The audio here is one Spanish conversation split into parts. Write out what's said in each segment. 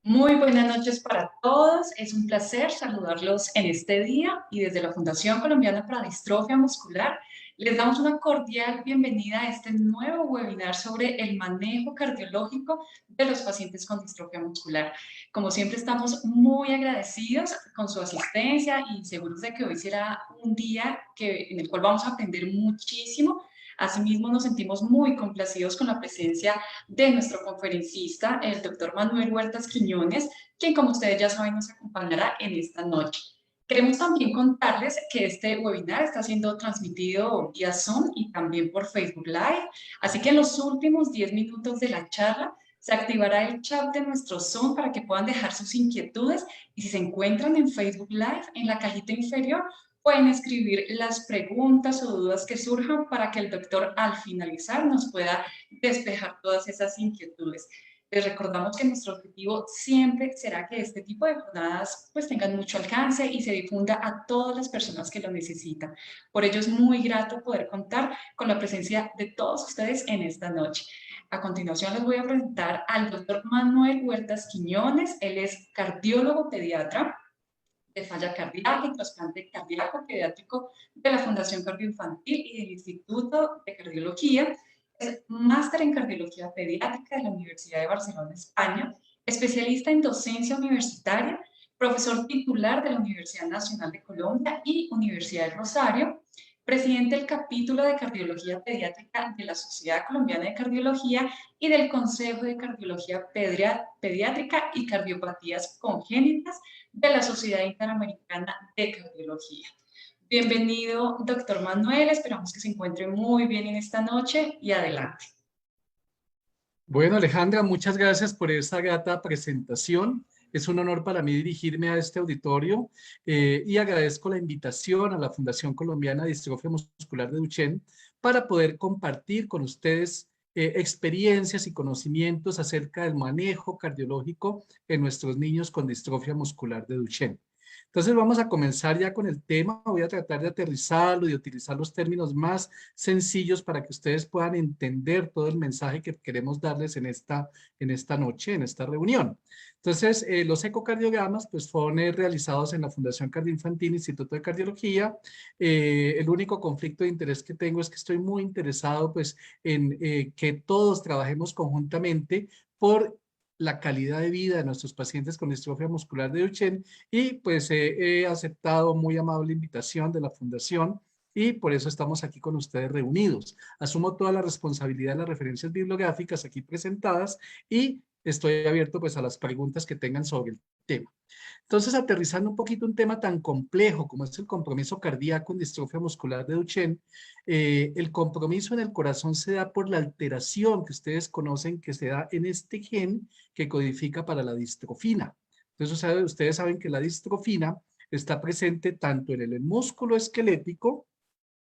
Muy buenas noches para todos. Es un placer saludarlos en este día y desde la Fundación Colombiana para Distrofia Muscular les damos una cordial bienvenida a este nuevo webinar sobre el manejo cardiológico de los pacientes con distrofia muscular. Como siempre estamos muy agradecidos con su asistencia y seguros de que hoy será un día en el cual vamos a aprender muchísimo. Asimismo, nos sentimos muy complacidos con la presencia de nuestro conferencista, el doctor Manuel Huertas Quiñones, quien, como ustedes ya saben, nos acompañará en esta noche. Queremos también contarles que este webinar está siendo transmitido vía Zoom y también por Facebook Live, así que en los últimos 10 minutos de la charla se activará el chat de nuestro Zoom para que puedan dejar sus inquietudes y si se encuentran en Facebook Live, en la cajita inferior, pueden escribir las preguntas o dudas que surjan para que el doctor al finalizar nos pueda despejar todas esas inquietudes. Les recordamos que nuestro objetivo siempre será que este tipo de jornadas pues tengan mucho alcance y se difunda a todas las personas que lo necesitan. Por ello es muy grato poder contar con la presencia de todos ustedes en esta noche. A continuación les voy a presentar al doctor Manuel Huertas Quiñones. Él es cardiólogo pediatra de falla cardíaca y trasplante cardíaco pediátrico de la Fundación Cardioinfantil y del Instituto de Cardiología. Es máster en cardiología pediátrica de la Universidad de Barcelona, España, especialista en docencia universitaria, profesor titular de la Universidad Nacional de Colombia y Universidad del Rosario, presidente del capítulo de cardiología pediátrica de la Sociedad Colombiana de Cardiología y del Consejo de Cardiología Pediátrica y Cardiopatías Congénitas de la Sociedad Interamericana de Cardiología. Bienvenido, doctor Manuel. Esperamos que se encuentre muy bien en esta noche y adelante. Bueno, Alejandra, muchas gracias por esta grata presentación. Es un honor para mí dirigirme a este auditorio y agradezco la invitación a la Fundación Colombiana de Distrofia Muscular de Duchenne para poder compartir con ustedes experiencias y conocimientos acerca del manejo cardiológico en nuestros niños con distrofia muscular de Duchenne. Entonces vamos a comenzar ya con el tema. Voy a tratar de aterrizarlo y de utilizar los términos más sencillos para que ustedes puedan entender todo el mensaje que queremos darles en esta noche, en esta reunión. Entonces, los ecocardiogramas pues fueron realizados en la Fundación Cardioinfantil Instituto de Cardiología. El único conflicto de interés que tengo es que estoy muy interesado pues en que todos trabajemos conjuntamente por la calidad de vida de nuestros pacientes con distrofia muscular de Duchenne y pues he aceptado muy amable invitación de la Fundación y por eso estamos aquí con ustedes reunidos. Asumo toda la responsabilidad de las referencias bibliográficas aquí presentadas y estoy abierto pues a las preguntas que tengan sobre el tema. Entonces, aterrizando un poquito un tema tan complejo como es el compromiso cardíaco en distrofia muscular de Duchenne, el compromiso en el corazón se da por la alteración que ustedes conocen que se da en este gen que codifica para la distrofina. Entonces, ustedes saben que la distrofina está presente tanto en el músculo esquelético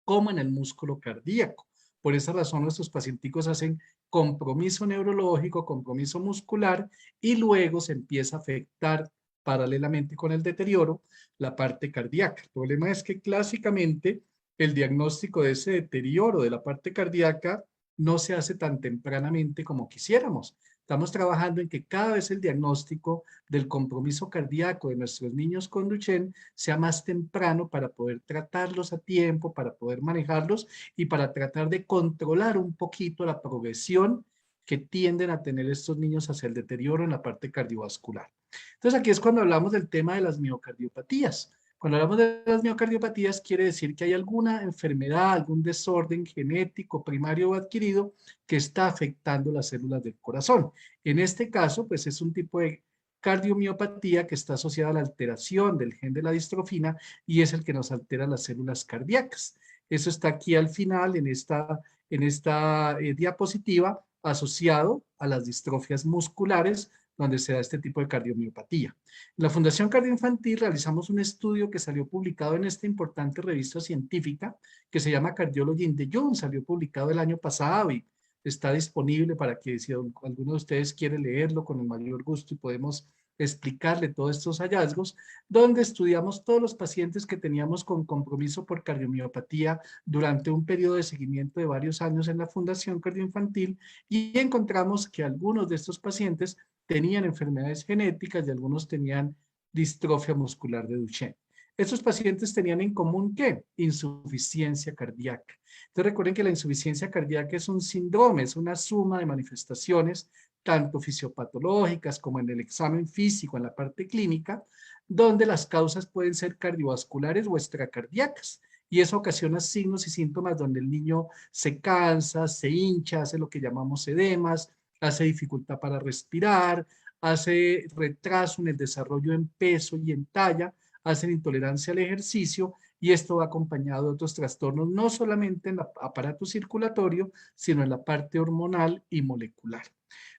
como en el músculo cardíaco. Por esa razón, nuestros pacienticos hacen compromiso neurológico, compromiso muscular y luego se empieza a afectar paralelamente con el deterioro la parte cardíaca. El problema es que clásicamente el diagnóstico de ese deterioro de la parte cardíaca no se hace tan tempranamente como quisiéramos. Estamos trabajando en que cada vez el diagnóstico del compromiso cardíaco de nuestros niños con Duchenne sea más temprano para poder tratarlos a tiempo, para poder manejarlos y para tratar de controlar un poquito la progresión que tienden a tener estos niños hacia el deterioro en la parte cardiovascular. Entonces aquí es cuando hablamos del tema de las miocardiopatías. Cuando hablamos de las miocardiopatías quiere decir que hay alguna enfermedad, algún desorden genético primario o adquirido que está afectando las células del corazón. En este caso, pues es un tipo de cardiomiopatía que está asociada a la alteración del gen de la distrofina y es el que nos altera las células cardíacas. Eso está aquí al final en esta diapositiva asociado a las distrofias musculares donde se da este tipo de cardiomiopatía. En la Fundación Cardioinfantil realizamos un estudio que salió publicado en esta importante revista científica que se llama Cardiology in the Young, salió publicado el año pasado y está disponible para que si alguno de ustedes quiere leerlo con el mayor gusto y podemos explicarle todos estos hallazgos, donde estudiamos todos los pacientes que teníamos con compromiso por cardiomiopatía durante un periodo de seguimiento de varios años en la Fundación Cardioinfantil y encontramos que algunos de estos pacientes tenían enfermedades genéticas y algunos tenían distrofia muscular de Duchenne. Estos pacientes tenían en común, ¿qué? Insuficiencia cardíaca. Entonces recuerden que la insuficiencia cardíaca es un síndrome, es una suma de manifestaciones, tanto fisiopatológicas como en el examen físico, en la parte clínica, donde las causas pueden ser cardiovasculares o extracardíacas. Y eso ocasiona signos y síntomas donde el niño se cansa, se hincha, hace lo que llamamos edemas, hace dificultad para respirar, hace retraso en el desarrollo en peso y en talla, hacen intolerancia al ejercicio y esto va acompañado de otros trastornos, no solamente en el aparato circulatorio, sino en la parte hormonal y molecular.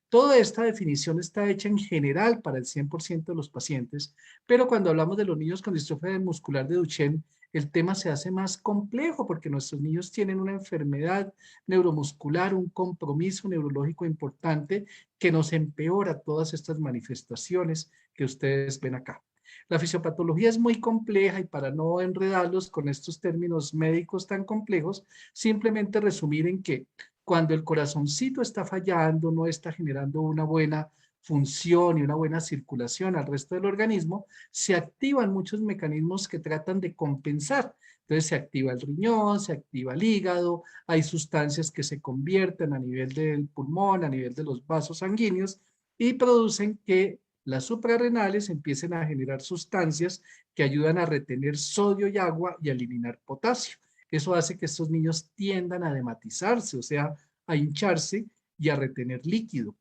Toda esta definición está hecha en general para el 100% de los pacientes, pero cuando hablamos de los niños con distrofia muscular de Duchenne, el tema se hace más complejo porque nuestros niños tienen una enfermedad neuromuscular, un compromiso neurológico importante que nos empeora todas estas manifestaciones que ustedes ven acá. La fisiopatología es muy compleja y para no enredarlos con estos términos médicos tan complejos, simplemente resumir en que cuando el corazoncito está fallando, no está generando una buena función y una buena circulación al resto del organismo, se activan muchos mecanismos que tratan de compensar. Entonces se activa el riñón, se activa el hígado, hay sustancias que se convierten a nivel del pulmón, a nivel de los vasos sanguíneos y producen que las suprarrenales empiecen a generar sustancias que ayudan a retener sodio y agua y a eliminar potasio. Eso hace que estos niños tiendan a dematizarse, o sea, a hincharse y a retener líquido.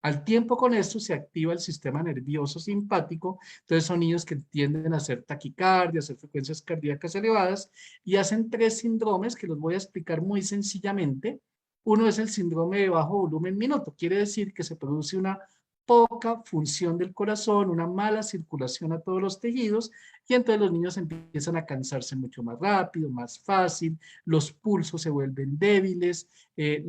Al tiempo con esto se activa el sistema nervioso simpático, entonces son niños que tienden a hacer taquicardia, a hacer frecuencias cardíacas elevadas y hacen 3 síndromes que los voy a explicar muy sencillamente. Uno es el síndrome de bajo volumen minuto, quiere decir que se produce una poca función del corazón, una mala circulación a todos los tejidos y entonces los niños empiezan a cansarse mucho más rápido, más fácil, los pulsos se vuelven débiles,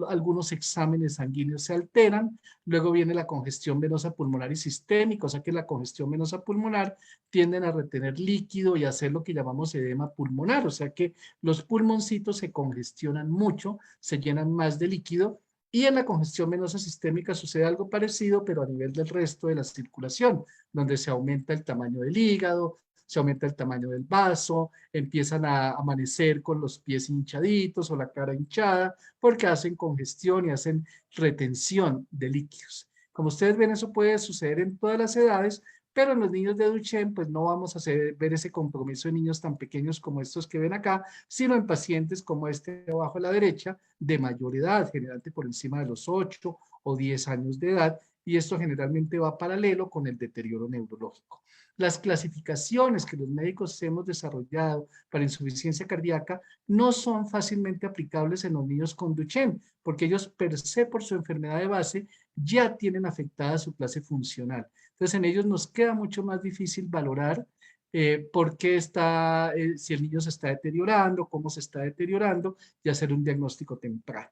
algunos exámenes sanguíneos se alteran, luego viene la congestión venosa pulmonar y sistémica, o sea que la congestión venosa pulmonar tienden a retener líquido y a hacer lo que llamamos edema pulmonar, o sea que los pulmoncitos se congestionan mucho, se llenan más de líquido y en la congestión venosa sistémica sucede algo parecido, pero a nivel del resto de la circulación, donde se aumenta el tamaño del hígado, se aumenta el tamaño del vaso, empiezan a amanecer con los pies hinchaditos o la cara hinchada, porque hacen congestión y hacen retención de líquidos. Como ustedes ven, eso puede suceder en todas las edades, pero en los niños de Duchenne, pues no vamos a ver ese compromiso en niños tan pequeños como estos que ven acá, sino en pacientes como este de abajo a la derecha, de mayor edad, generalmente por encima de los 8 o 10 años de edad, y esto generalmente va paralelo con el deterioro neurológico. Las clasificaciones que los médicos hemos desarrollado para insuficiencia cardíaca no son fácilmente aplicables en los niños con Duchenne, porque ellos per se, por su enfermedad de base, ya tienen afectada su clase funcional. Entonces, en ellos nos queda mucho más difícil valorar por qué está, si el niño se está deteriorando, cómo se está deteriorando y hacer un diagnóstico temprano.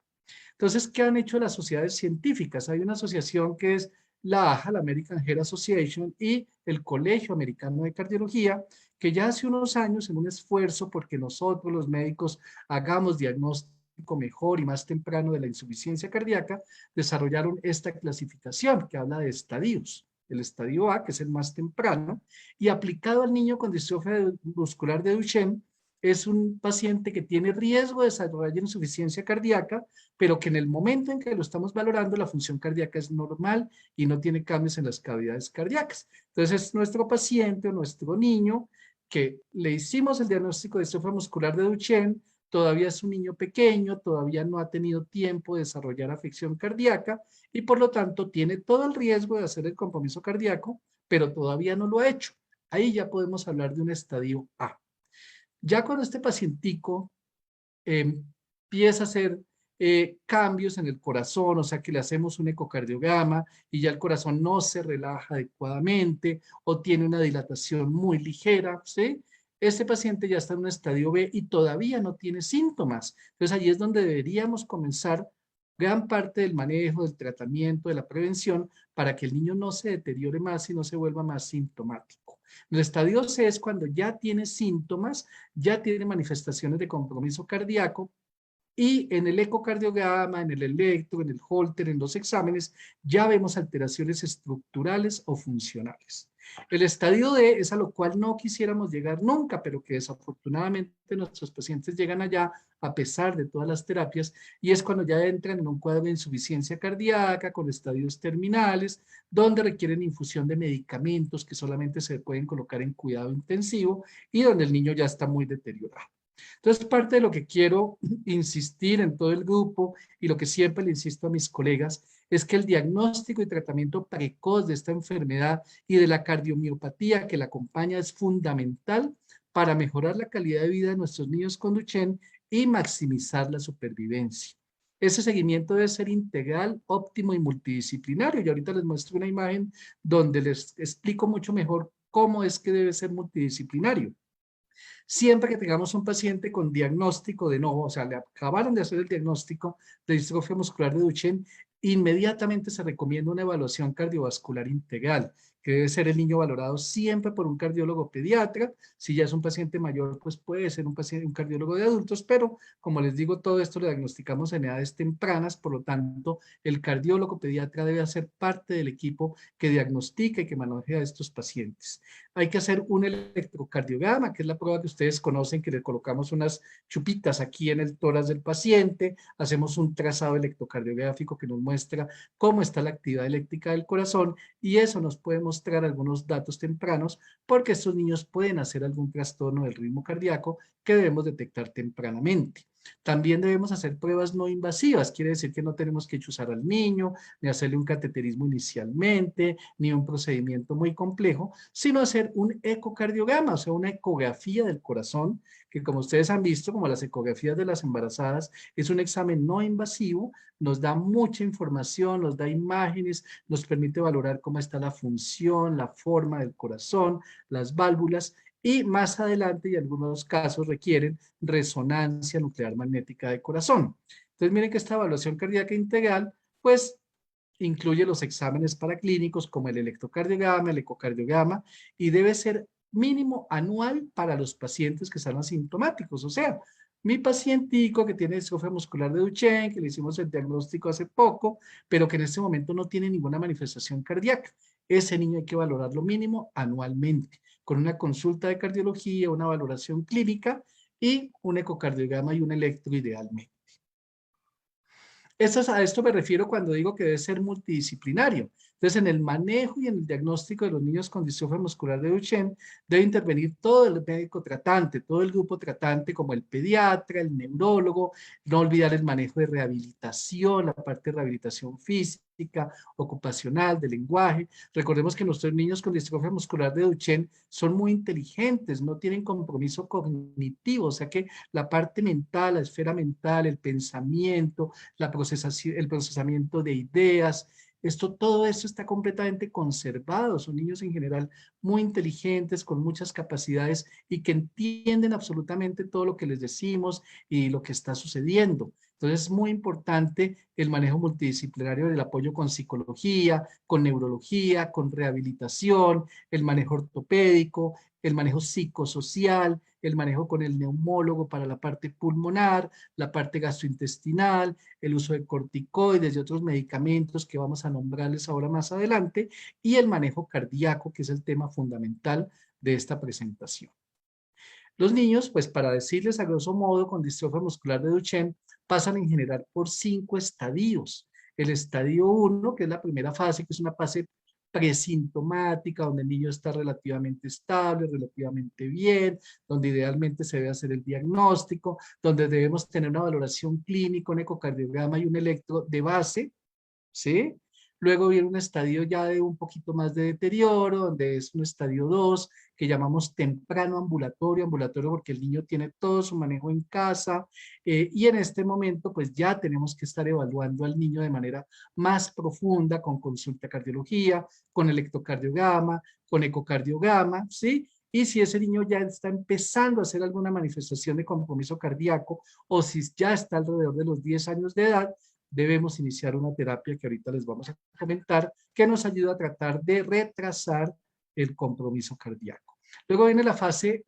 Entonces, ¿qué han hecho las sociedades científicas? Hay una asociación que es la AHA, la American Heart Association, y el Colegio Americano de Cardiología, que ya hace unos años, en un esfuerzo porque nosotros los médicos hagamos diagnóstico mejor y más temprano de la insuficiencia cardíaca, desarrollaron esta clasificación que habla de estadios. El estadio A, que es el más temprano, y aplicado al niño con distrofia muscular de Duchenne, es un paciente que tiene riesgo de desarrollar insuficiencia cardíaca, pero que en el momento en que lo estamos valorando, la función cardíaca es normal y no tiene cambios en las cavidades cardíacas. Entonces, es nuestro paciente o nuestro niño que le hicimos el diagnóstico de distrofia muscular de Duchenne, todavía es un niño pequeño, todavía no ha tenido tiempo de desarrollar afección cardíaca y por lo tanto tiene todo el riesgo de hacer el compromiso cardíaco, pero todavía no lo ha hecho. Ahí ya podemos hablar de un estadio A. Ya cuando este pacientico empieza a hacer cambios en el corazón, o sea que le hacemos un ecocardiograma y ya el corazón no se relaja adecuadamente o tiene una dilatación muy ligera, ¿sí? Este paciente ya está en un estadio B y todavía no tiene síntomas. Entonces allí es donde deberíamos comenzar gran parte del manejo, del tratamiento, de la prevención para que el niño no se deteriore más y no se vuelva más sintomático. El estadio C es cuando ya tiene síntomas, ya tiene manifestaciones de compromiso cardíaco Y en el ecocardiograma, en el electro, en el Holter, en los exámenes, ya vemos alteraciones estructurales o funcionales. El estadio D es a lo cual no quisiéramos llegar nunca, pero que desafortunadamente nuestros pacientes llegan allá a pesar de todas las terapias, y es cuando ya entran en un cuadro de insuficiencia cardíaca con estadios terminales, donde requieren infusión de medicamentos que solamente se pueden colocar en cuidado intensivo y donde el niño ya está muy deteriorado. Entonces, parte de lo que quiero insistir en todo el grupo y lo que siempre le insisto a mis colegas es que el diagnóstico y tratamiento precoz de esta enfermedad y de la cardiomiopatía que la acompaña es fundamental para mejorar la calidad de vida de nuestros niños con Duchenne y maximizar la supervivencia. Ese seguimiento debe ser integral, óptimo y multidisciplinario. Y ahorita les muestro una imagen donde les explico mucho mejor cómo es que debe ser multidisciplinario. Siempre que tengamos un paciente con diagnóstico de nuevo, o sea, le acabaron de hacer el diagnóstico de distrofia muscular de Duchenne, inmediatamente se recomienda una evaluación cardiovascular integral, que debe ser el niño valorado siempre por un cardiólogo pediatra. Si ya es un paciente mayor, pues puede ser un cardiólogo de adultos, pero como les digo, todo esto lo diagnosticamos en edades tempranas, por lo tanto, el cardiólogo pediatra debe hacer parte del equipo que diagnostica y que maneja a estos pacientes. Hay que hacer un electrocardiograma, que es la prueba que ustedes conocen, que le colocamos unas chupitas aquí en el tórax del paciente, hacemos un trazado electrocardiográfico que nos muestra cómo está la actividad eléctrica del corazón, y eso nos puede mostrar algunos datos tempranos porque estos niños pueden hacer algún trastorno del ritmo cardíaco que debemos detectar tempranamente. También debemos hacer pruebas no invasivas, quiere decir que no tenemos que chuzar al niño, ni hacerle un cateterismo inicialmente, ni un procedimiento muy complejo, sino hacer un ecocardiograma, o sea, una ecografía del corazón, que como ustedes han visto, como las ecografías de las embarazadas, es un examen no invasivo, nos da mucha información, nos da imágenes, nos permite valorar cómo está la función, la forma del corazón, las válvulas, y más adelante, y algunos casos requieren resonancia nuclear magnética de corazón. Entonces, miren que esta evaluación cardíaca integral, pues, incluye los exámenes paraclínicos como el electrocardiograma, el ecocardiograma, y debe ser mínimo anual para los pacientes que están asintomáticos. O sea, mi pacientico que tiene distrofia muscular de Duchenne, que le hicimos el diagnóstico hace poco, pero que en este momento no tiene ninguna manifestación cardíaca. Ese niño hay que valorarlo mínimo anualmente, con una consulta de cardiología, una valoración clínica y un ecocardiograma y un electro idealmente. A esto me refiero cuando digo que debe ser multidisciplinario. Entonces, en el manejo y en el diagnóstico de los niños con distrofia muscular de Duchenne, debe intervenir todo el médico tratante, todo el grupo tratante, como el pediatra, el neurólogo, no olvidar el manejo de rehabilitación, la parte de rehabilitación física, ocupacional, de lenguaje. Recordemos que nuestros niños con distrofia muscular de Duchenne son muy inteligentes, no tienen compromiso cognitivo, o sea que la parte mental, la esfera mental, el pensamiento, el procesamiento de ideas, todo esto está completamente conservado. Son niños en general muy inteligentes, con muchas capacidades y que entienden absolutamente todo lo que les decimos y lo que está sucediendo. Entonces es muy importante el manejo multidisciplinario del apoyo con psicología, con neurología, con rehabilitación, el manejo ortopédico, el manejo psicosocial, el manejo con el neumólogo para la parte pulmonar, la parte gastrointestinal, el uso de corticoides y otros medicamentos que vamos a nombrarles ahora más adelante, y el manejo cardíaco, que es el tema fundamental de esta presentación. Los niños, pues para decirles a grosso modo, con distrofia muscular de Duchenne, pasan en general por 5 estadios. El estadio 1, que es la primera fase, que es una fase presintomática, donde el niño está relativamente estable, relativamente bien, donde idealmente se debe hacer el diagnóstico, donde debemos tener una valoración clínica, un ecocardiograma y un electro de base, ¿sí? Luego viene un estadio ya de un poquito más de deterioro, donde es un estadio 2, que llamamos temprano ambulatorio, ambulatorio porque el niño tiene todo su manejo en casa, y en este momento pues ya tenemos que estar evaluando al niño de manera más profunda, con consulta de cardiología, con electrocardiograma, con ecocardiograma, ¿sí? Y si ese niño ya está empezando a hacer alguna manifestación de compromiso cardíaco, o si ya está alrededor de los 10 años de edad, debemos iniciar una terapia que ahorita les vamos a comentar, que nos ayuda a tratar de retrasar el compromiso cardíaco. Luego viene la fase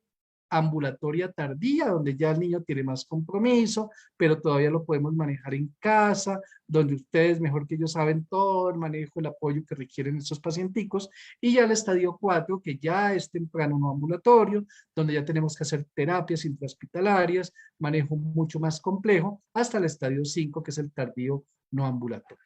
ambulatoria tardía, donde ya el niño tiene más compromiso, pero todavía lo podemos manejar en casa, donde ustedes mejor que ellos saben todo el manejo, el apoyo que requieren estos pacienticos, y ya el estadio 4, que ya es temprano no ambulatorio, donde ya tenemos que hacer terapias intrahospitalarias, manejo mucho más complejo, hasta el estadio 5, que es el tardío no ambulatorio.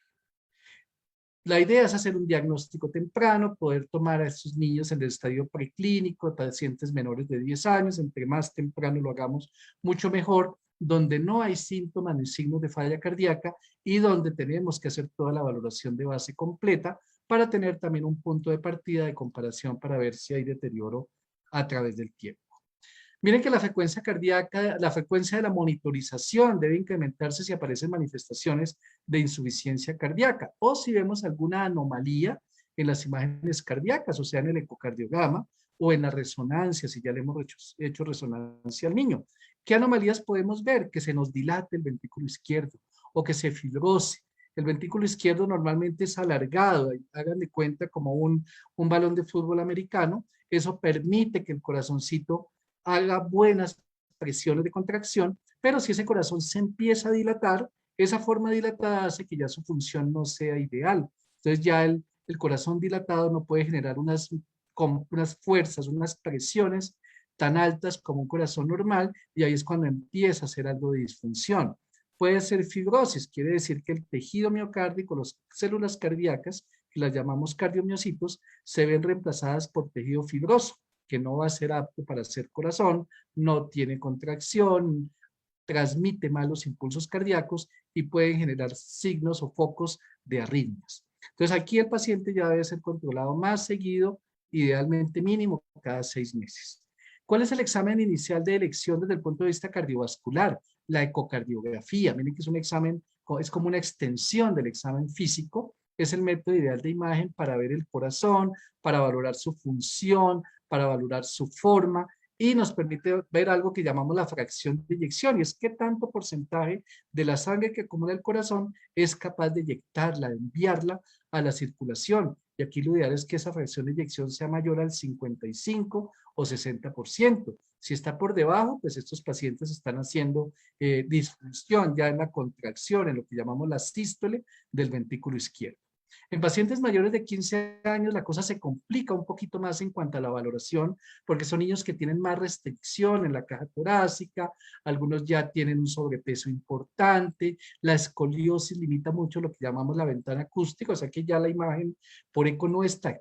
La idea es hacer un diagnóstico temprano, poder tomar a estos niños en el estadio preclínico, pacientes menores de 10 años, entre más temprano lo hagamos, mucho mejor, donde no hay síntomas ni signos de falla cardíaca y donde tenemos que hacer toda la valoración de base completa para tener también un punto de partida de comparación para ver si hay deterioro a través del tiempo. Miren que la frecuencia cardíaca, la frecuencia de la monitorización debe incrementarse si aparecen manifestaciones de insuficiencia cardíaca o si vemos alguna anomalía en las imágenes cardíacas, o sea, en el ecocardiograma o en la resonancia, si ya le hemos hecho resonancia al niño. ¿Qué anomalías podemos ver? Que se nos dilate el ventrículo izquierdo o que se fibrose. El ventrículo izquierdo normalmente es alargado, hagan de cuenta como un balón de fútbol americano. Eso permite que el corazoncito haga buenas presiones de contracción, pero si ese corazón se empieza a dilatar, esa forma dilatada hace que ya su función no sea ideal. Entonces ya el corazón dilatado no puede generar unas fuerzas, unas presiones tan altas como un corazón normal, y ahí es cuando empieza a hacer algo de disfunción. Puede ser fibrosis, quiere decir que el tejido miocárdico, las células cardíacas, que las llamamos cardiomiocitos, se ven reemplazadas por tejido fibroso, que no va a ser apto para hacer corazón, no tiene contracción, transmite malos impulsos cardíacos y pueden generar signos o focos de arritmias. Entonces aquí el paciente ya debe ser controlado más seguido, idealmente mínimo cada 6 meses. ¿Cuál es el examen inicial de elección desde el punto de vista cardiovascular? La ecocardiografía. Miren que es un examen, es como una extensión del examen físico. Es el método ideal de imagen para ver el corazón, para valorar su función, para valorar su forma, y nos permite ver algo que llamamos la fracción de eyección, y es qué tanto porcentaje de la sangre que acumula el corazón es capaz de eyectarla, de enviarla a la circulación. Y aquí lo ideal es que esa fracción de eyección sea mayor al 55 o 60%. Si está por debajo, pues estos pacientes están haciendo disfunción ya en la contracción, en lo que llamamos la sístole del ventrículo izquierdo. En pacientes mayores de 15 años la cosa se complica un poquito más en cuanto a la valoración, porque son niños que tienen más restricción en la caja torácica, algunos ya tienen un sobrepeso importante, la escoliosis limita mucho lo que llamamos la ventana acústica, o sea que ya la imagen por eco no está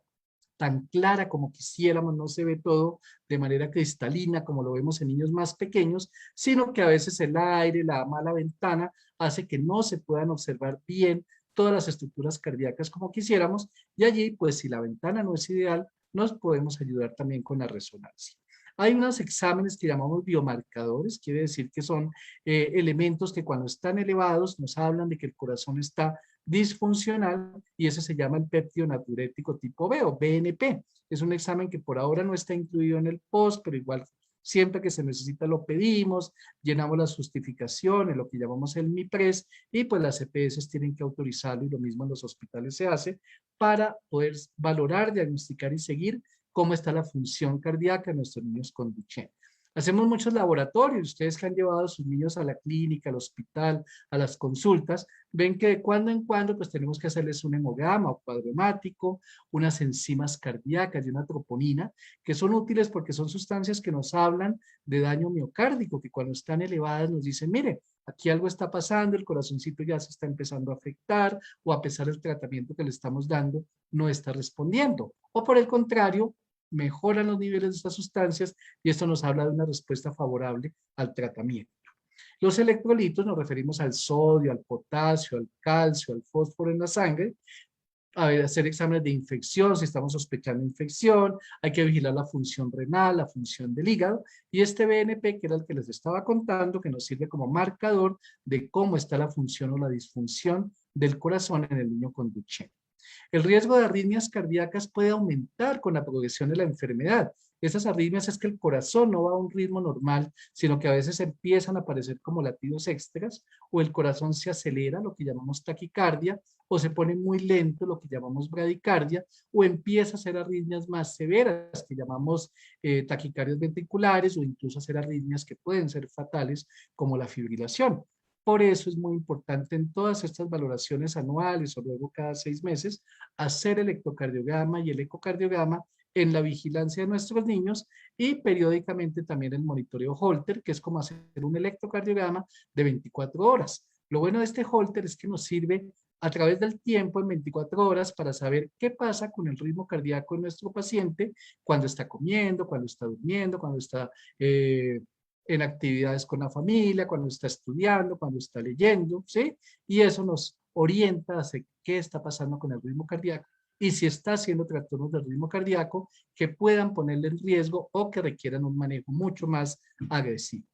tan clara como quisiéramos, no se ve todo de manera cristalina como lo vemos en niños más pequeños, sino que a veces el aire, la mala ventana, hace que no se puedan observar bien todas las estructuras cardíacas como quisiéramos, y allí, pues si la ventana no es ideal, nos podemos ayudar también con la resonancia. Hay unos exámenes que llamamos biomarcadores, quiere decir que son elementos que cuando están elevados nos hablan de que el corazón está disfuncional, y ese se llama el péptido natriurético tipo B o BNP. Es un examen que por ahora no está incluido en el POS, pero igual siempre que se necesita lo pedimos, llenamos las justificaciones, lo que llamamos el MIPRES, y pues las EPS tienen que autorizarlo, y lo mismo en los hospitales se hace para poder valorar, diagnosticar y seguir cómo está la función cardíaca de nuestros niños con Duchenne. Hacemos muchos laboratorios, ustedes que han llevado a sus niños a la clínica, al hospital, a las consultas, ven que de cuando en cuando pues tenemos que hacerles un hemograma o cuadro hemático, unas enzimas cardíacas y una troponina, que son útiles porque son sustancias que nos hablan de daño miocárdico, que cuando están elevadas nos dicen, mire, aquí algo está pasando, el corazoncito ya se está empezando a afectar, o a pesar del tratamiento que le estamos dando, no está respondiendo. O por el contrario, mejoran los niveles de estas sustancias, y esto nos habla de una respuesta favorable al tratamiento. Los electrolitos nos referimos al sodio, al potasio, al calcio, al fósforo en la sangre. A ver, hacer exámenes de infección, si estamos sospechando infección, hay que vigilar la función renal, la función del hígado, y este BNP, que era el que les estaba contando, que nos sirve como marcador de cómo está la función o la disfunción del corazón en el niño con Duchenne. El riesgo de arritmias cardíacas puede aumentar con la progresión de la enfermedad. Esas arritmias es que el corazón no va a un ritmo normal, sino que a veces empiezan a aparecer como latidos extras, o el corazón se acelera, lo que llamamos taquicardia, o se pone muy lento, lo que llamamos bradicardia, o empieza a hacer arritmias más severas, que llamamos taquicardias ventriculares, o incluso hacer arritmias que pueden ser fatales, como la fibrilación. Por eso es muy importante en todas estas valoraciones anuales o luego cada 6 meses hacer el electrocardiograma y el ecocardiograma en la vigilancia de nuestros niños y periódicamente también el monitoreo Holter, que es como hacer un electrocardiograma de 24 horas. Lo bueno de este Holter es que nos sirve a través del tiempo en 24 horas para saber qué pasa con el ritmo cardíaco de nuestro paciente cuando está comiendo, cuando está durmiendo, cuando está en actividades con la familia, cuando está estudiando, cuando está leyendo, ¿sí? Y eso nos orienta hacia qué está pasando con el ritmo cardíaco y si está haciendo trastornos del ritmo cardíaco que puedan ponerle en riesgo o que requieran un manejo mucho más agresivo.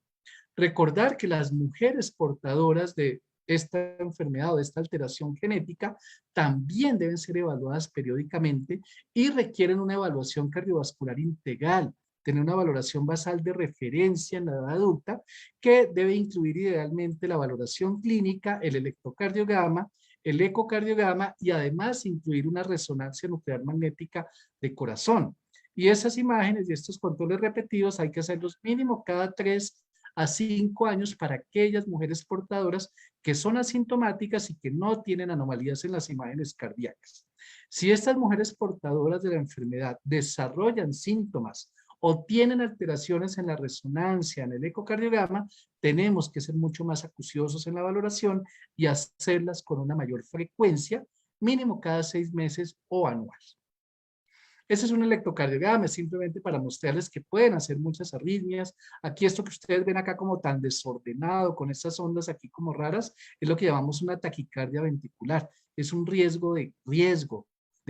Recordar que las mujeres portadoras de esta enfermedad o de esta alteración genética también deben ser evaluadas periódicamente y requieren una evaluación cardiovascular integral, tener una valoración basal de referencia en la edad adulta que debe incluir idealmente la valoración clínica, el electrocardiograma, el ecocardiograma y además incluir una resonancia nuclear magnética de corazón. Y esas imágenes y estos controles repetidos hay que hacerlos mínimo cada 3 a 5 años para aquellas mujeres portadoras que son asintomáticas y que no tienen anomalías en las imágenes cardíacas. Si estas mujeres portadoras de la enfermedad desarrollan síntomas o tienen alteraciones en la resonancia, en el ecocardiograma, tenemos que ser mucho más acuciosos en la valoración y hacerlas con una mayor frecuencia, mínimo cada 6 meses o anual. Ese es un electrocardiograma, simplemente para mostrarles que pueden hacer muchas arritmias. Aquí esto que ustedes ven acá como tan desordenado, con estas ondas aquí como raras, es lo que llamamos una taquicardia ventricular. Es un riesgo de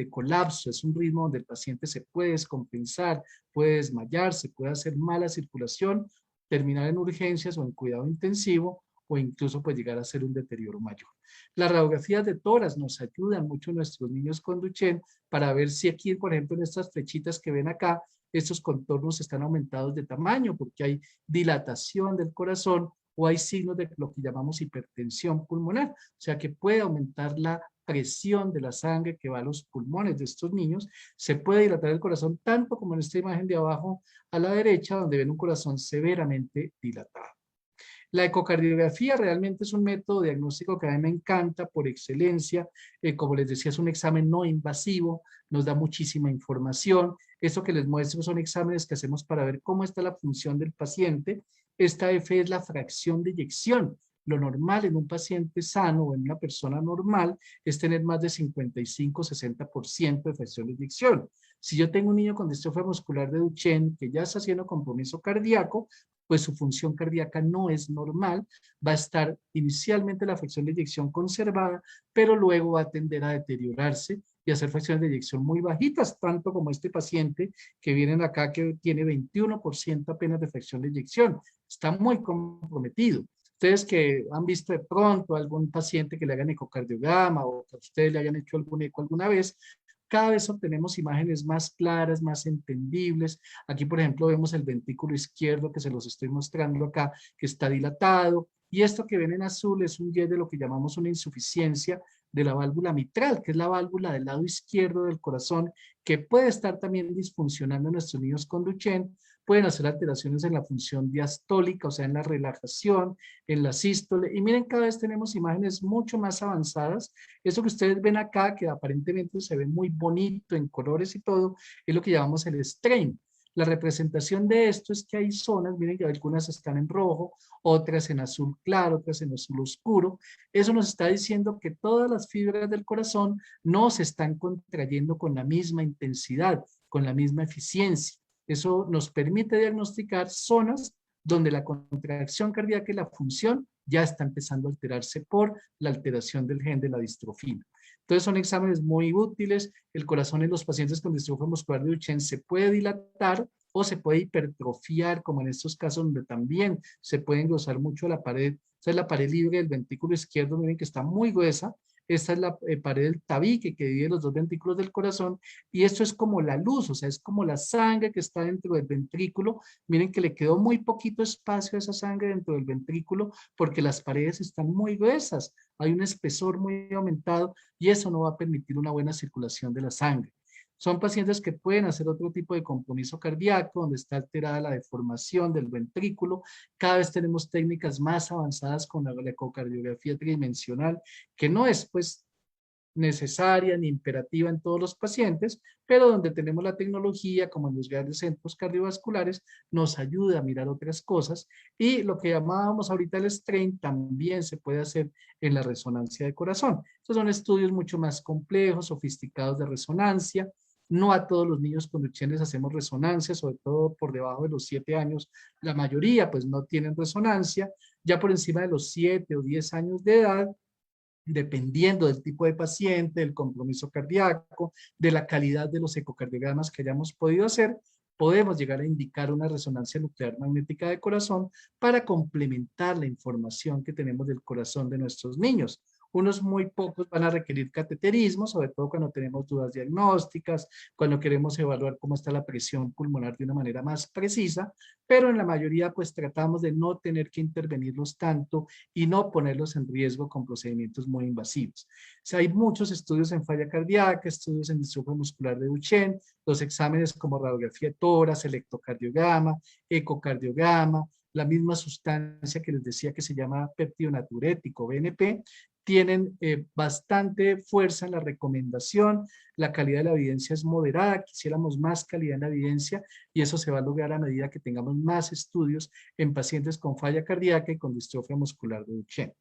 colapso, es un ritmo donde el paciente se puede descompensar, puede desmayarse, puede hacer mala circulación, terminar en urgencias o en cuidado intensivo, o incluso pues llegar a ser un deterioro mayor. Las radiografías de tórax nos ayudan mucho a nuestros niños con Duchenne para ver si aquí, por ejemplo, en estas flechitas que ven acá, estos contornos están aumentados de tamaño porque hay dilatación del corazón o hay signos de lo que llamamos hipertensión pulmonar, o sea que puede aumentar la presión de la sangre que va a los pulmones de estos niños, se puede dilatar el corazón tanto como en esta imagen de abajo a la derecha donde ven un corazón severamente dilatado. La ecocardiografía realmente es un método diagnóstico que a mí me encanta por excelencia. Como les decía, es un examen no invasivo, nos da muchísima información. Esto que les muestro son exámenes que hacemos para ver cómo está la función del paciente. Esta F es la fracción de eyección. Lo normal en un paciente sano o en una persona normal es tener más de 55-60% de fracción de eyección. Si yo tengo un niño con distrofia muscular de Duchenne que ya está haciendo compromiso cardíaco, pues su función cardíaca no es normal, va a estar inicialmente la fracción de eyección conservada, pero luego va a tender a deteriorarse y a hacer fracciones de eyección muy bajitas, tanto como este paciente que vienen acá que tiene 21% apenas de fracción de eyección, está muy comprometido. Ustedes que han visto de pronto a algún paciente que le hagan ecocardiograma o que a ustedes le hayan hecho algún eco alguna vez, cada vez obtenemos imágenes más claras, más entendibles. Aquí, por ejemplo, vemos el ventrículo izquierdo que se los estoy mostrando acá, que está dilatado. Y esto que ven en azul es un Y de lo que llamamos una insuficiencia de la válvula mitral, que es la válvula del lado izquierdo del corazón, que puede estar también disfuncionando en nuestros niños con Duchenne. Pueden hacer alteraciones en la función diastólica, o sea, en la relajación, en la sístole. Y miren, cada vez tenemos imágenes mucho más avanzadas. Eso que ustedes ven acá, que aparentemente se ve muy bonito en colores y todo, es lo que llamamos el strain. La representación de esto es que hay zonas, miren que algunas están en rojo, otras en azul claro, otras en azul oscuro. Eso nos está diciendo que todas las fibras del corazón no se están contrayendo con la misma intensidad, con la misma eficiencia. Eso nos permite diagnosticar zonas donde la contracción cardíaca y la función ya está empezando a alterarse por la alteración del gen de la distrofina. Entonces son exámenes muy útiles. El corazón en los pacientes con distrofia muscular de Duchenne se puede dilatar o se puede hipertrofiar, como en estos casos donde también se puede engrosar mucho la pared. Esta es la pared libre del ventrículo izquierdo, miren que está muy gruesa. esta es la pared del tabique que divide los dos ventrículos del corazón, y esto es como la luz, o sea, es como la sangre que está dentro del ventrículo. Miren que le quedó muy poquito espacio a esa sangre dentro del ventrículo porque las paredes están muy gruesas, hay un espesor muy aumentado y eso no va a permitir una buena circulación de la sangre. Son pacientes que pueden hacer otro tipo de compromiso cardíaco, donde está alterada la deformación del ventrículo. Cada vez tenemos técnicas más avanzadas con la ecocardiografía tridimensional, que no es pues necesaria ni imperativa en todos los pacientes, pero donde tenemos la tecnología, como en los grandes centros cardiovasculares, nos ayuda a mirar otras cosas. Y lo que llamábamos ahorita el strain también se puede hacer en la resonancia de corazón. Estos son estudios mucho más complejos, sofisticados de resonancia. No a todos los niños con Duchenne les hacemos resonancia, sobre todo por debajo de los 7 años. La mayoría pues no tienen resonancia. Ya por encima de los 7 o 10 años de edad, dependiendo del tipo de paciente, del compromiso cardíaco, de la calidad de los ecocardiogramas que hayamos podido hacer, podemos llegar a indicar una resonancia nuclear magnética de corazón para complementar la información que tenemos del corazón de nuestros niños. Unos muy pocos van a requerir cateterismo, sobre todo cuando tenemos dudas diagnósticas, cuando queremos evaluar cómo está la presión pulmonar de una manera más precisa, pero en la mayoría pues tratamos de no tener que intervenirlos tanto y no ponerlos en riesgo con procedimientos muy invasivos. O sea, hay muchos estudios en falla cardíaca, estudios en distrofia muscular de Duchenne, los exámenes como radiografía de tórax, electrocardiograma, ecocardiograma, la misma sustancia que les decía que se llama péptido natriurético, BNP, tienen bastante fuerza en la recomendación. La calidad de la evidencia es moderada, quisiéramos más calidad en la evidencia y eso se va a lograr a medida que tengamos más estudios en pacientes con falla cardíaca y con distrofia muscular de Duchenne.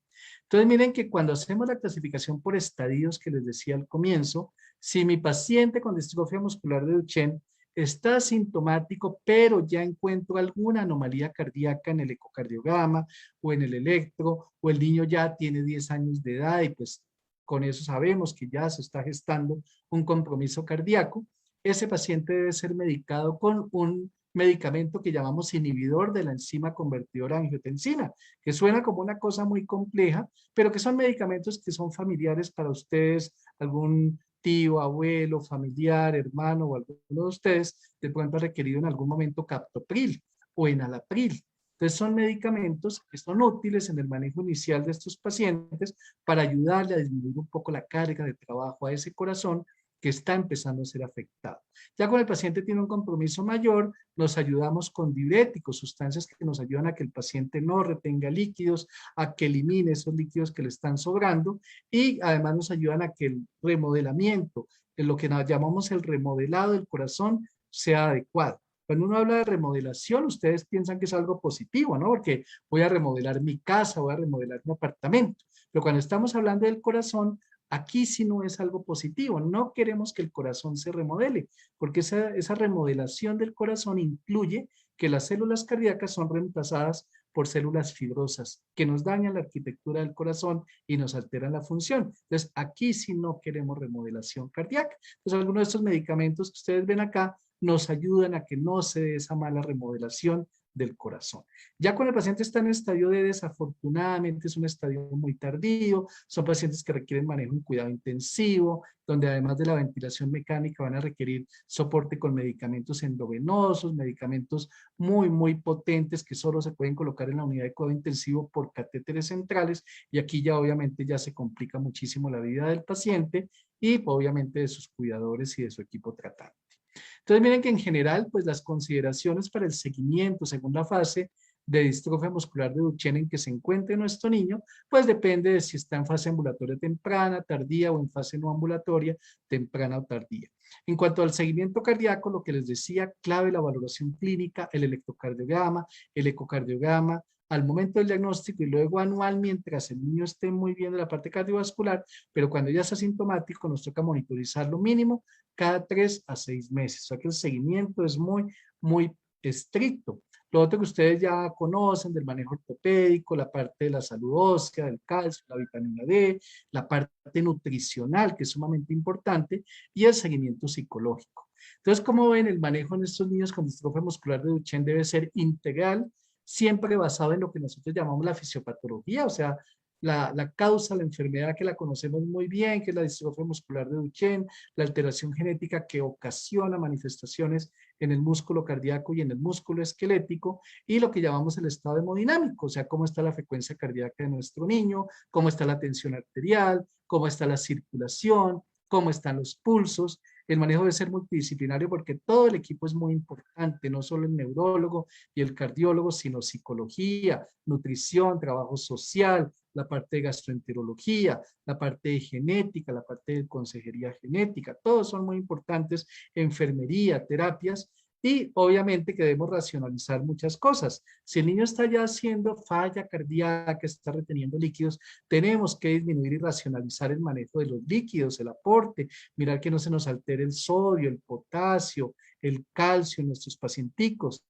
Entonces miren que cuando hacemos la clasificación por estadios que les decía al comienzo, si mi paciente con distrofia muscular de Duchenne está asintomático, pero ya encuentro alguna anomalía cardíaca en el ecocardiograma o en el electro, o el niño ya tiene 10 años de edad y pues con eso sabemos que ya se está gestando un compromiso cardíaco, ese paciente debe ser medicado con un medicamento que llamamos inhibidor de la enzima convertidora de angiotensina, que suena como una cosa muy compleja, pero que son medicamentos que son familiares para ustedes, algún tío, abuelo, familiar, hermano o alguno de ustedes de pronto ha requerido en algún momento captopril o enalapril. Entonces son medicamentos que son útiles en el manejo inicial de estos pacientes para ayudarle a disminuir un poco la carga de trabajo a ese corazón que está empezando a ser afectado. Ya cuando el paciente tiene un compromiso mayor, nos ayudamos con diuréticos, sustancias que nos ayudan a que el paciente no retenga líquidos, a que elimine esos líquidos que le están sobrando y además nos ayudan a que el remodelamiento, en lo que llamamos el remodelado del corazón, sea adecuado. Cuando uno habla de remodelación, ustedes piensan que es algo positivo, ¿no? Porque voy a remodelar mi casa, voy a remodelar mi apartamento. Pero cuando estamos hablando del corazón, aquí sí no es algo positivo. No queremos que el corazón se remodele, porque esa remodelación del corazón incluye que las células cardíacas son reemplazadas por células fibrosas que nos dañan la arquitectura del corazón y nos alteran la función. Entonces, aquí sí no queremos remodelación cardíaca. Entonces, algunos de estos medicamentos que ustedes ven acá nos ayudan a que no se dé esa mala remodelación del corazón. Ya cuando el paciente está en estadio D, desafortunadamente es un estadio muy tardío, son pacientes que requieren manejo en cuidado intensivo, donde además de la ventilación mecánica van a requerir soporte con medicamentos endovenosos, medicamentos muy potentes que solo se pueden colocar en la unidad de cuidado intensivo por catéteres centrales, y aquí ya obviamente ya se complica muchísimo la vida del paciente y obviamente de sus cuidadores y de su equipo tratante. Entonces miren que en general, pues las consideraciones para el seguimiento según la fase de distrofia muscular de Duchenne en que se encuentre nuestro niño, pues depende de si está en fase ambulatoria temprana, tardía o en fase no ambulatoria, temprana o tardía. En cuanto al seguimiento cardíaco, lo que les decía, clave la valoración clínica, el electrocardiograma, el ecocardiograma, al momento del diagnóstico y luego anual mientras el niño esté muy bien de la parte cardiovascular, pero cuando ya está sintomático nos toca monitorizarlo mínimo cada 3 a 6 meses. O sea que el seguimiento es muy estricto. Lo otro que ustedes ya conocen del manejo ortopédico, la parte de la salud ósea, del calcio, la vitamina D, la parte nutricional, que es sumamente importante, y el seguimiento psicológico. Entonces, como ven, el manejo en estos niños con distrofia muscular de Duchenne debe ser integral, siempre basado en lo que nosotros llamamos la fisiopatología, o sea, la causa, la enfermedad que la conocemos muy bien, que es la distrofia muscular de Duchenne, la alteración genética que ocasiona manifestaciones en el músculo cardíaco y en el músculo esquelético, y lo que llamamos el estado hemodinámico, o sea, cómo está la frecuencia cardíaca de nuestro niño, cómo está la tensión arterial, cómo está la circulación, cómo están los pulsos. El manejo debe ser multidisciplinario porque todo el equipo es muy importante, no solo el neurólogo y el cardiólogo, sino psicología, nutrición, trabajo social, la parte de gastroenterología, la parte de genética, la parte de consejería genética, todos son muy importantes, enfermería, terapias, y obviamente que debemos racionalizar muchas cosas. Si el niño está ya haciendo falla cardíaca, está reteniendo líquidos, tenemos que disminuir y racionalizar el manejo de los líquidos, el aporte, mirar que no se nos altere el sodio, el potasio, el calcio en nuestros pacienticos,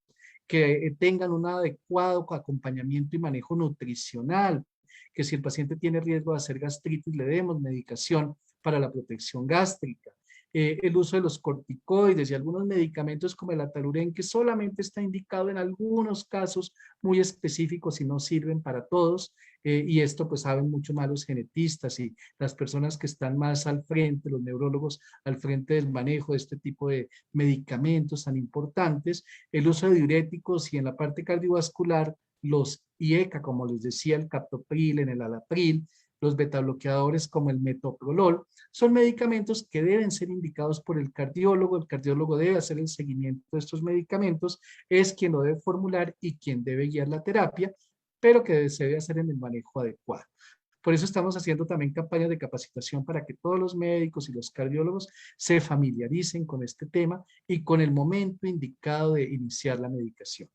que tengan un adecuado acompañamiento y manejo nutricional, que si el paciente tiene riesgo de hacer gastritis, le demos medicación para la protección gástrica. El uso de los corticoides y algunos medicamentos como el Ataluren, que solamente está indicado en algunos casos muy específicos y no sirven para todos, y esto pues saben mucho más los genetistas y las personas que están más al frente, los neurólogos al frente del manejo de este tipo de medicamentos tan importantes. El uso de diuréticos y en la parte cardiovascular, los IECA, como les decía, el captopril, el enalapril, los betabloqueadores como el metoprolol, son medicamentos que deben ser indicados por el cardiólogo debe hacer el seguimiento de estos medicamentos, es quien lo debe formular y quien debe guiar la terapia, pero que se debe hacer en el manejo adecuado. Por eso estamos haciendo también campañas de capacitación para que todos los médicos y los cardiólogos se familiaricen con este tema y con el momento indicado de iniciar la medicación.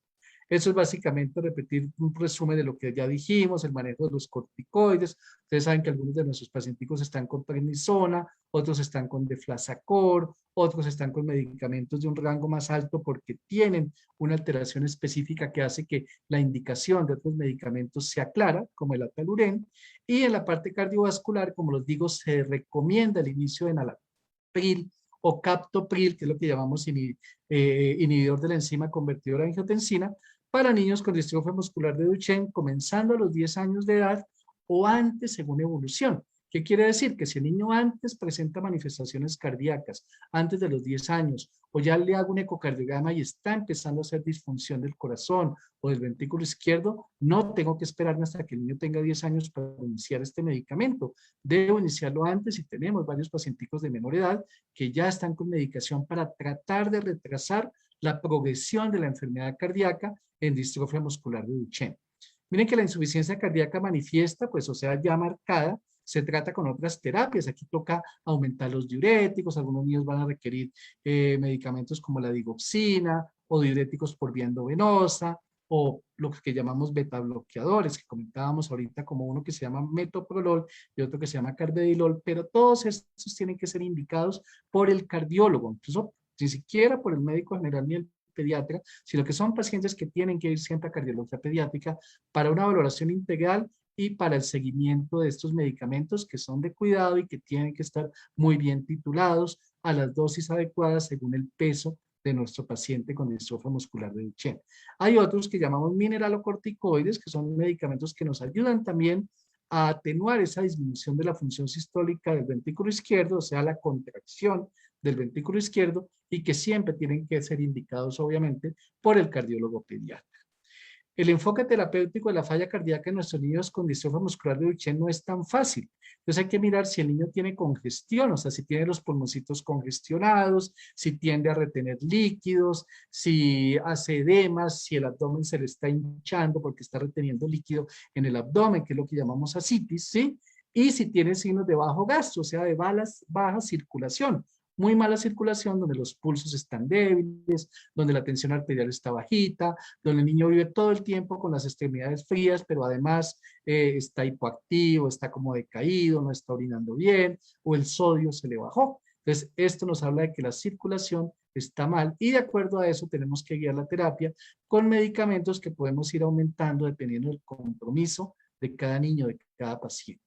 Eso es básicamente repetir un resumen de lo que ya dijimos, el manejo de los corticoides. Ustedes saben que algunos de nuestros pacientes están con prednisona, otros están con deflazacor, otros están con medicamentos de un rango más alto porque tienen una alteración específica que hace que la indicación de otros medicamentos sea clara, como el Ataluren. Y en la parte cardiovascular, como les digo, se recomienda el inicio de enalapril o captopril, que es lo que llamamos inhibidor de la enzima convertidora de angiotensina, para niños con distrofia muscular de Duchenne, comenzando a los 10 años de edad o antes según evolución. ¿Qué quiere decir? Que si el niño antes presenta manifestaciones cardíacas, antes de los 10 años, o ya le hago un ecocardiograma y está empezando a hacer disfunción del corazón o del ventrículo izquierdo, no tengo que esperarme hasta que el niño tenga 10 años para iniciar este medicamento. Debo iniciarlo antes y tenemos varios pacientes de menor edad que ya están con medicación para tratar de retrasar la progresión de la enfermedad cardíaca en distrofia muscular de Duchenne. Miren que la insuficiencia cardíaca manifiesta, pues, o sea, ya marcada, se trata con otras terapias. Aquí toca aumentar los diuréticos, algunos niños van a requerir medicamentos como la digoxina o diuréticos por vía endovenosa o lo que llamamos beta bloqueadores, que comentábamos ahorita, como uno que se llama metoprolol y otro que se llama carvedilol, pero todos estos tienen que ser indicados por el cardiólogo, incluso ni siquiera por el médico general ni el pediatra, sino que son pacientes que tienen que ir siempre a cardiología pediátrica para una valoración integral y para el seguimiento de estos medicamentos que son de cuidado y que tienen que estar muy bien titulados a las dosis adecuadas según el peso de nuestro paciente con distrofia muscular de Duchenne. Hay otros que llamamos mineralocorticoides, que son medicamentos que nos ayudan también a atenuar esa disminución de la función sistólica del ventrículo izquierdo, o sea, la contracción del ventrículo izquierdo, y que siempre tienen que ser indicados, obviamente, por el cardiólogo pediatra. El enfoque terapéutico de la falla cardíaca en nuestros niños con distrofia muscular de Duchenne no es tan fácil. Entonces hay que mirar si el niño tiene congestión, o sea, si tiene los pulmoncitos congestionados, si tiende a retener líquidos, si hace edemas, si el abdomen se le está hinchando porque está reteniendo líquido en el abdomen, que es lo que llamamos ascitis, ¿sí? Y si tiene signos de bajo gasto, o sea, de baja circulación. Muy mala circulación, donde los pulsos están débiles, donde la tensión arterial está bajita, donde el niño vive todo el tiempo con las extremidades frías, pero además está hipoactivo, está como decaído, no está orinando bien, o el sodio se le bajó. Entonces, esto nos habla de que la circulación está mal y de acuerdo a eso tenemos que guiar la terapia con medicamentos que podemos ir aumentando dependiendo del compromiso de cada niño, de cada paciente.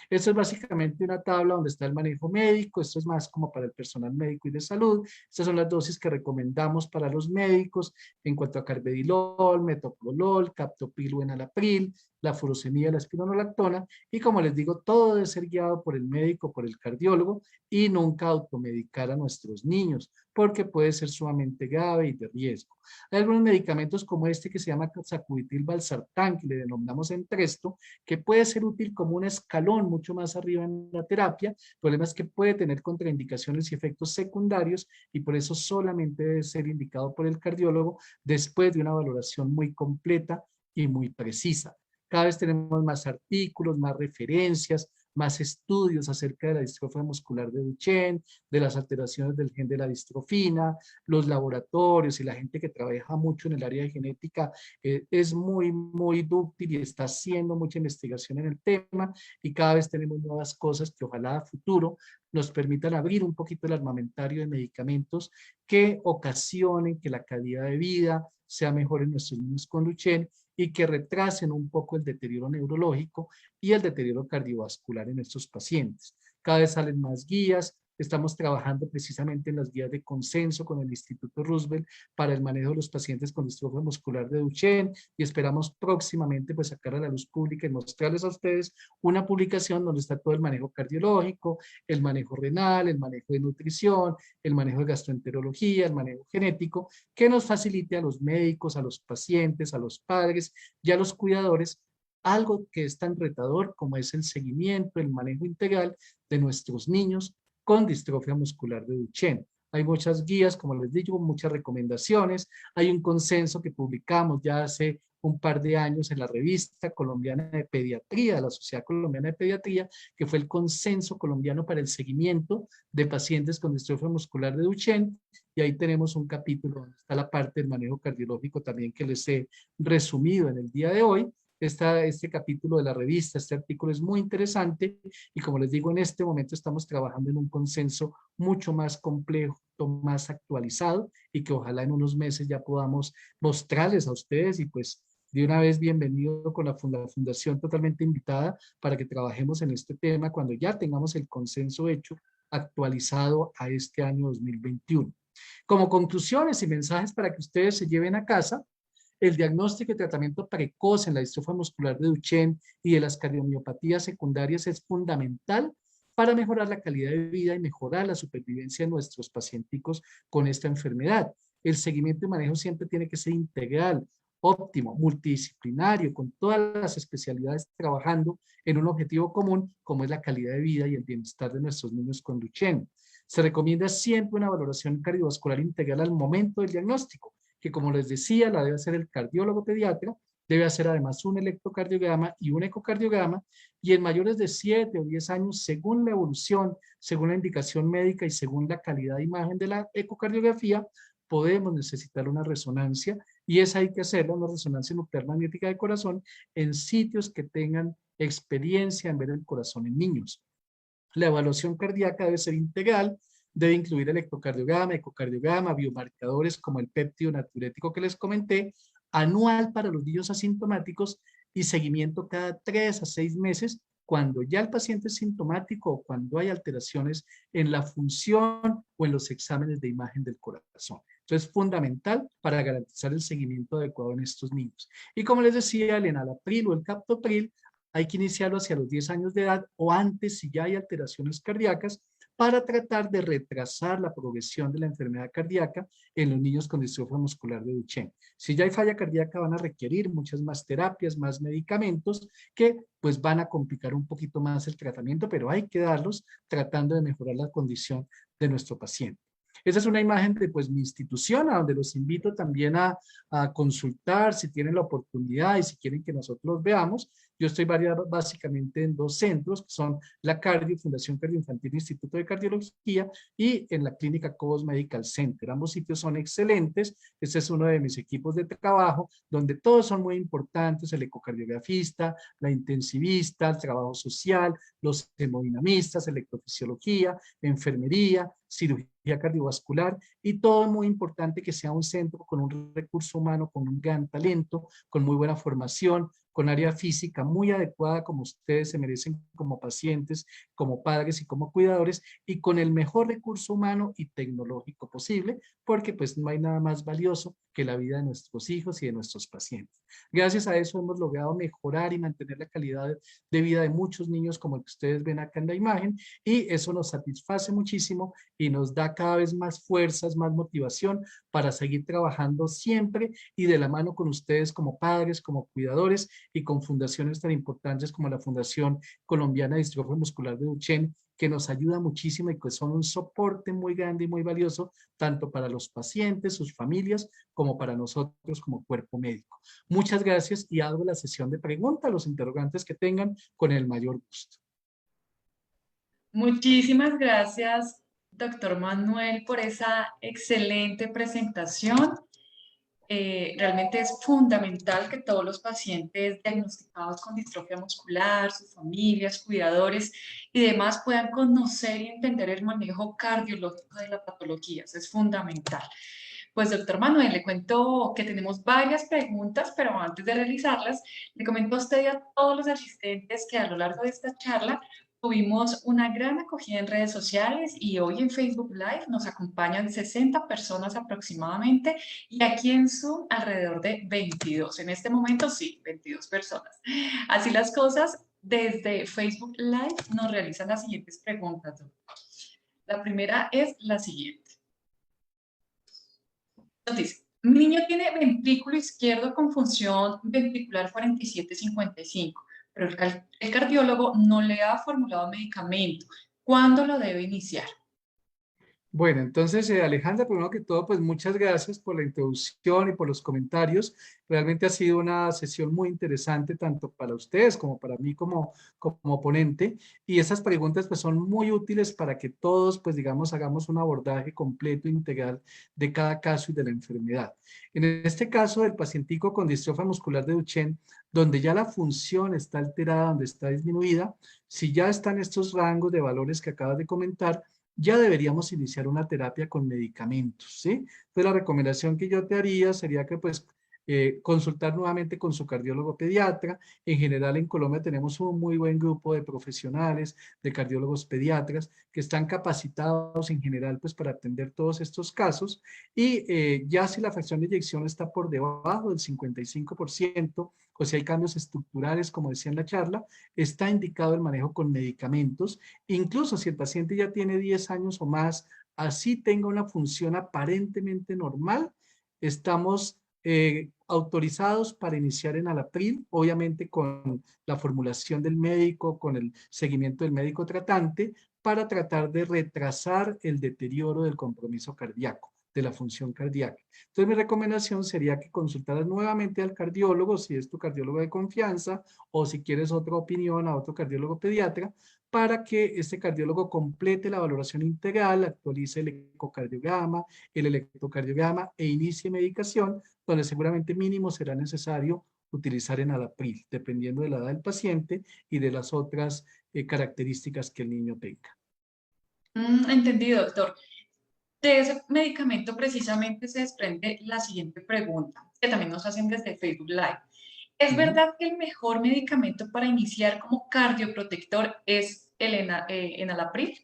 Esto es básicamente una tabla donde está el manejo médico, esto es más como para el personal médico y de salud. Estas son las dosis que recomendamos para los médicos en cuanto a carvedilol, metoprolol, captopril o enalapril, la furosemida, la espironolactona, y como les digo, todo debe ser guiado por el médico, por el cardiólogo, y nunca automedicar a nuestros niños, porque puede ser sumamente grave y de riesgo. Hay algunos medicamentos como este que se llama sacubitril valsartán, que le denominamos Entresto, que puede ser útil como un escalón mucho más arriba en la terapia. El problema es que puede tener contraindicaciones y efectos secundarios y por eso solamente debe ser indicado por el cardiólogo después de una valoración muy completa y muy precisa. Cada vez tenemos más artículos, más referencias, más estudios acerca de la distrofia muscular de Duchenne, de las alteraciones del gen de la distrofina, los laboratorios y la gente que trabaja mucho en el área de genética es muy dúctil y está haciendo mucha investigación en el tema y cada vez tenemos nuevas cosas que ojalá a futuro nos permitan abrir un poquito el armamentario de medicamentos que ocasionen que la calidad de vida sea mejor en nuestros niños con Duchenne y que retrasen un poco el deterioro neurológico y el deterioro cardiovascular en estos pacientes. Cada vez salen más guías, estamos trabajando precisamente en las guías de consenso con el Instituto Roosevelt para el manejo de los pacientes con distrofia muscular de Duchenne y esperamos próximamente pues sacar a la luz pública y mostrarles a ustedes una publicación donde está todo el manejo cardiológico, el manejo renal, el manejo de nutrición, el manejo de gastroenterología, el manejo genético, que nos facilite a los médicos, a los pacientes, a los padres y a los cuidadores algo que es tan retador como es el seguimiento, el manejo integral de nuestros niños con distrofia muscular de Duchenne. Hay muchas guías, como les digo, muchas recomendaciones. Hay un consenso que publicamos ya hace un par de años en la revista colombiana de pediatría, la Sociedad Colombiana de Pediatría, que fue el consenso colombiano para el seguimiento de pacientes con distrofia muscular de Duchenne. Y ahí tenemos un capítulo donde está la parte del manejo cardiológico también que les he resumido en el día de hoy. Este capítulo de la revista, este artículo es muy interesante y como les digo, en este momento estamos trabajando en un consenso mucho más complejo, más actualizado y que ojalá en unos meses ya podamos mostrarles a ustedes y pues de una vez bienvenido con la fundación totalmente invitada para que trabajemos en este tema cuando ya tengamos el consenso hecho actualizado a este año 2021. Como conclusiones y mensajes para que ustedes se lleven a casa, el diagnóstico y tratamiento precoz en la distrofia muscular de Duchenne y de las cardiomiopatías secundarias es fundamental para mejorar la calidad de vida y mejorar la supervivencia de nuestros pacienticos con esta enfermedad. El seguimiento y manejo siempre tiene que ser integral, óptimo, multidisciplinario, con todas las especialidades trabajando en un objetivo común como es la calidad de vida y el bienestar de nuestros niños con Duchenne. Se recomienda siempre una valoración cardiovascular integral al momento del diagnóstico, que como les decía, la debe hacer el cardiólogo pediatra, debe hacer además un electrocardiograma y un ecocardiograma, y en mayores de 7 o 10 años, según la evolución, según la indicación médica y según la calidad de imagen de la ecocardiografía, podemos necesitar una resonancia, y esa hay que hacerla, una resonancia nuclear magnética de corazón, en sitios que tengan experiencia en ver el corazón en niños. La evaluación cardíaca debe ser integral, debe incluir electrocardiograma, ecocardiograma, biomarcadores como el péptido natriurético que les comenté, anual para los niños asintomáticos y seguimiento cada 3 a 6 meses cuando ya el paciente es sintomático o cuando hay alteraciones en la función o en los exámenes de imagen del corazón. Entonces es fundamental para garantizar el seguimiento adecuado en estos niños. Y como les decía, el enalapril o el captopril hay que iniciarlo hacia los 10 años de edad o antes si ya hay alteraciones cardíacas para tratar de retrasar la progresión de la enfermedad cardíaca en los niños con distrofia muscular de Duchenne. Si ya hay falla cardíaca van a requerir muchas más terapias, más medicamentos que pues van a complicar un poquito más el tratamiento, pero hay que darlos tratando de mejorar la condición de nuestro paciente. Esa es una imagen de pues, mi institución, a donde los invito también a consultar si tienen la oportunidad y si quieren que nosotros veamos. Yo estoy básicamente en 2 centros, que son la Cardio, Fundación Cardioinfantil Instituto de Cardiología, y en la Clínica Cobos Medical Center. Ambos sitios son excelentes. Este es uno de mis equipos de trabajo, donde todos son muy importantes, el ecocardiografista, la intensivista, el trabajo social, los hemodinamistas, electrofisiología, enfermería, cirugía cardiovascular, y todo es muy importante que sea un centro con un recurso humano, con un gran talento, con muy buena formación, con área física muy adecuada como ustedes se merecen como pacientes, como padres y como cuidadores, y con el mejor recurso humano y tecnológico posible, porque pues no hay nada más valioso que la vida de nuestros hijos y de nuestros pacientes. Gracias a eso hemos logrado mejorar y mantener la calidad de vida de muchos niños como el que ustedes ven acá en la imagen, y eso nos satisface muchísimo y nos da cada vez más fuerzas, más motivación para seguir trabajando siempre y de la mano con ustedes como padres, como cuidadores y con fundaciones tan importantes como la Fundación Colombiana de Distrofia Muscular de Duchenne, que nos ayuda muchísimo y que son un soporte muy grande y muy valioso, tanto para los pacientes, sus familias, como para nosotros como cuerpo médico. Muchas gracias y abro la sesión de preguntas, los interrogantes que tengan, con el mayor gusto. Muchísimas gracias, doctor Manuel, por esa excelente presentación. Realmente es fundamental que todos los pacientes diagnosticados con distrofia muscular, sus familias, cuidadores y demás puedan conocer y entender el manejo cardiológico de la patología. Eso es fundamental. Pues, doctor Manuel, le cuento que tenemos varias preguntas, pero antes de realizarlas, le comento a usted y a todos los asistentes que a lo largo de esta charla tuvimos una gran acogida en redes sociales y hoy en Facebook Live nos acompañan 60 personas aproximadamente y aquí en Zoom alrededor de 22. En este momento sí, 22 personas. Así las cosas, desde Facebook Live nos realizan las siguientes preguntas, doctor. La primera es la siguiente. Nos dice, mi niño tiene ventrículo izquierdo con función ventricular 47-55, pero el cardiólogo no le ha formulado medicamento. ¿Cuándo lo debe iniciar? Bueno, entonces, Alejandra, primero que todo, pues muchas gracias por la introducción y por los comentarios. Realmente ha sido una sesión muy interesante, tanto para ustedes como para mí como ponente. Y esas preguntas pues son muy útiles para que todos, pues digamos, hagamos un abordaje completo e integral de cada caso y de la enfermedad. En este caso del pacientico con distrofia muscular de Duchenne, donde ya la función está alterada, donde está disminuida, si ya están estos rangos de valores que acabas de comentar, ya deberíamos iniciar una terapia con medicamentos, ¿sí? Entonces la recomendación que yo te haría sería que pues consultar nuevamente con su cardiólogo pediatra. En general en Colombia tenemos un muy buen grupo de profesionales, de cardiólogos pediatras, que están capacitados en general pues para atender todos estos casos, y ya si la fracción de eyección está por debajo del 55%, o si hay cambios estructurales, como decía en la charla, está indicado el manejo con medicamentos. Incluso si el paciente ya tiene 10 años o más, así tenga una función aparentemente normal, estamos autorizados para iniciar en enalapril, obviamente con la formulación del médico, con el seguimiento del médico tratante, para tratar de retrasar el deterioro del compromiso cardíaco, de la función cardíaca. Entonces mi recomendación sería que consultaras nuevamente al cardiólogo, si es tu cardiólogo de confianza, o si quieres otra opinión a otro cardiólogo pediatra, para que este cardiólogo complete la valoración integral, actualice el ecocardiograma, el electrocardiograma e inicie medicación, donde seguramente mínimo será necesario utilizar enalapril, dependiendo de la edad del paciente y de las otras características que el niño tenga. Entendido, doctor. De ese medicamento precisamente se desprende la siguiente pregunta, que también nos hacen desde Facebook Live. ¿Es verdad que el mejor medicamento para iniciar como cardioprotector es el enalapril?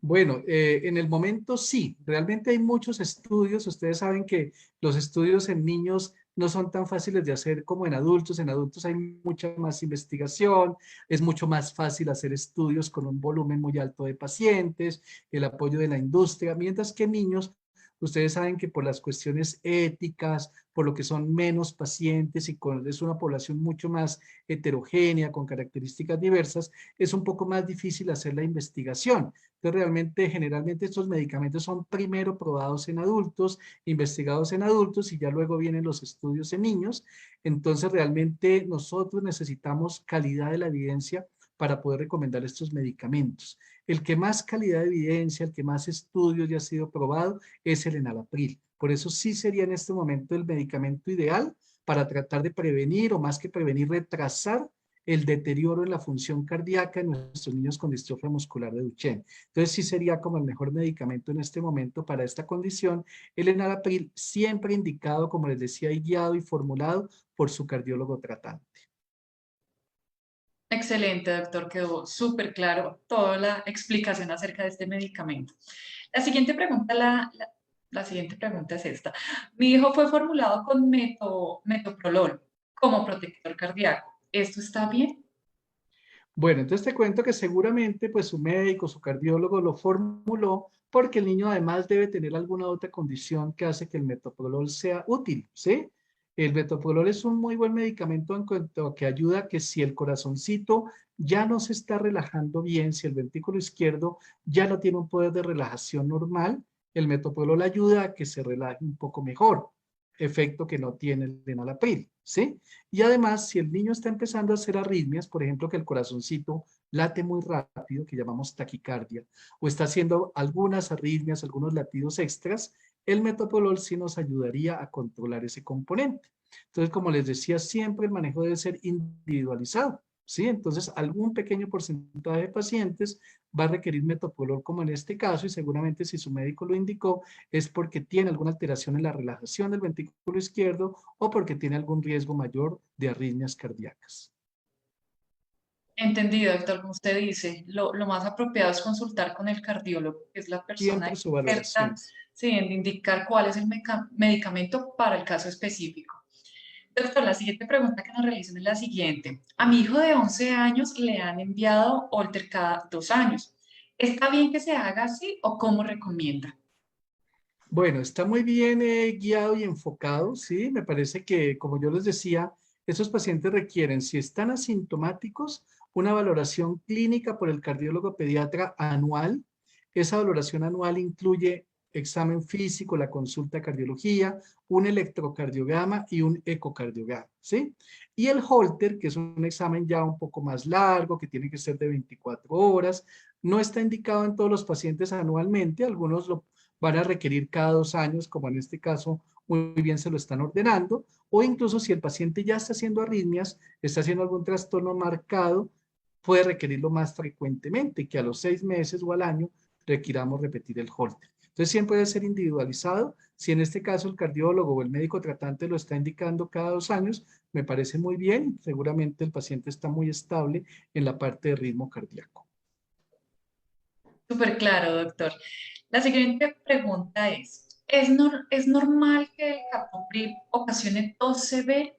Bueno, en el momento sí, realmente hay muchos estudios. Ustedes saben que los estudios en niños no son tan fáciles de hacer como en adultos. En adultos hay mucha más investigación, es mucho más fácil hacer estudios con un volumen muy alto de pacientes, el apoyo de la industria, mientras que en niños, ustedes saben que por las cuestiones éticas, por lo que son menos pacientes y es una población mucho más heterogénea, con características diversas, es un poco más difícil hacer la investigación. Entonces, realmente, generalmente estos medicamentos son primero probados en adultos, investigados en adultos, y ya luego vienen los estudios en niños. Entonces, realmente nosotros necesitamos calidad de la evidencia para poder recomendar estos medicamentos. El que más calidad de evidencia, el que más estudios ya ha sido probado, es el enalapril. Por eso sí sería en este momento el medicamento ideal para tratar de prevenir, o más que prevenir, retrasar el deterioro en la función cardíaca en nuestros niños con distrofia muscular de Duchenne. Entonces sí sería como el mejor medicamento en este momento para esta condición, el enalapril, siempre indicado, como les decía, y guiado y formulado por su cardiólogo tratante. Excelente, doctor. Quedó súper claro toda la explicación acerca de este medicamento. La siguiente pregunta, la siguiente pregunta es esta. Mi hijo fue formulado con metoprolol como protector cardíaco. ¿Esto está bien? Bueno, entonces te cuento que seguramente pues su médico, su cardiólogo lo formuló porque el niño además debe tener alguna otra condición que hace que el metoprolol sea útil, ¿sí? El metoprolol es un muy buen medicamento en cuanto a que ayuda a que si el corazoncito ya no se está relajando bien, si el ventrículo izquierdo ya no tiene un poder de relajación normal, el metoprolol ayuda a que se relaje un poco mejor, efecto que no tiene el enalapril, ¿sí? Y además, si el niño está empezando a hacer arritmias, por ejemplo, que el corazoncito late muy rápido, que llamamos taquicardia, o está haciendo algunas arritmias, algunos latidos extras, el metoprolol sí nos ayudaría a controlar ese componente. Entonces, como les decía, siempre el manejo debe ser individualizado, ¿sí? Entonces, algún pequeño porcentaje de pacientes va a requerir metoprolol como en este caso, y seguramente si su médico lo indicó, es porque tiene alguna alteración en la relajación del ventrículo izquierdo o porque tiene algún riesgo mayor de arritmias cardíacas. Entendido, doctor. Como usted dice, lo más apropiado es consultar con el cardiólogo, que es la persona Siempre su experta, valoración. sí, en indicar cuál es el medicamento para el caso específico. Doctor, la siguiente pregunta que nos realizan es la siguiente. A mi hijo de 11 años le han enviado Holter cada 2 años. ¿Está bien que se haga así o cómo recomienda? Bueno, está muy bien guiado y enfocado, ¿sí? Me parece que, como yo les decía, esos pacientes requieren, si están asintomáticos, una valoración clínica por el cardiólogo pediatra anual. Esa valoración anual incluye examen físico, la consulta de cardiología, un electrocardiograma y un ecocardiograma, ¿sí? Y el Holter, que es un examen ya un poco más largo, que tiene que ser de 24 horas, no está indicado en todos los pacientes anualmente, algunos lo van a requerir cada 2 años, como en este caso muy bien se lo están ordenando, o incluso si el paciente ya está haciendo arritmias, está haciendo algún trastorno marcado, puede requerirlo más frecuentemente, que a los 6 meses o al año requiramos repetir el Holter. Entonces siempre debe ser individualizado. Si en este caso el cardiólogo o el médico tratante lo está indicando cada 2 años, me parece muy bien. Seguramente el paciente está muy estable en la parte de ritmo cardíaco. Súper claro, doctor. La siguiente pregunta ¿es normal que el captopril ocasione tos severa?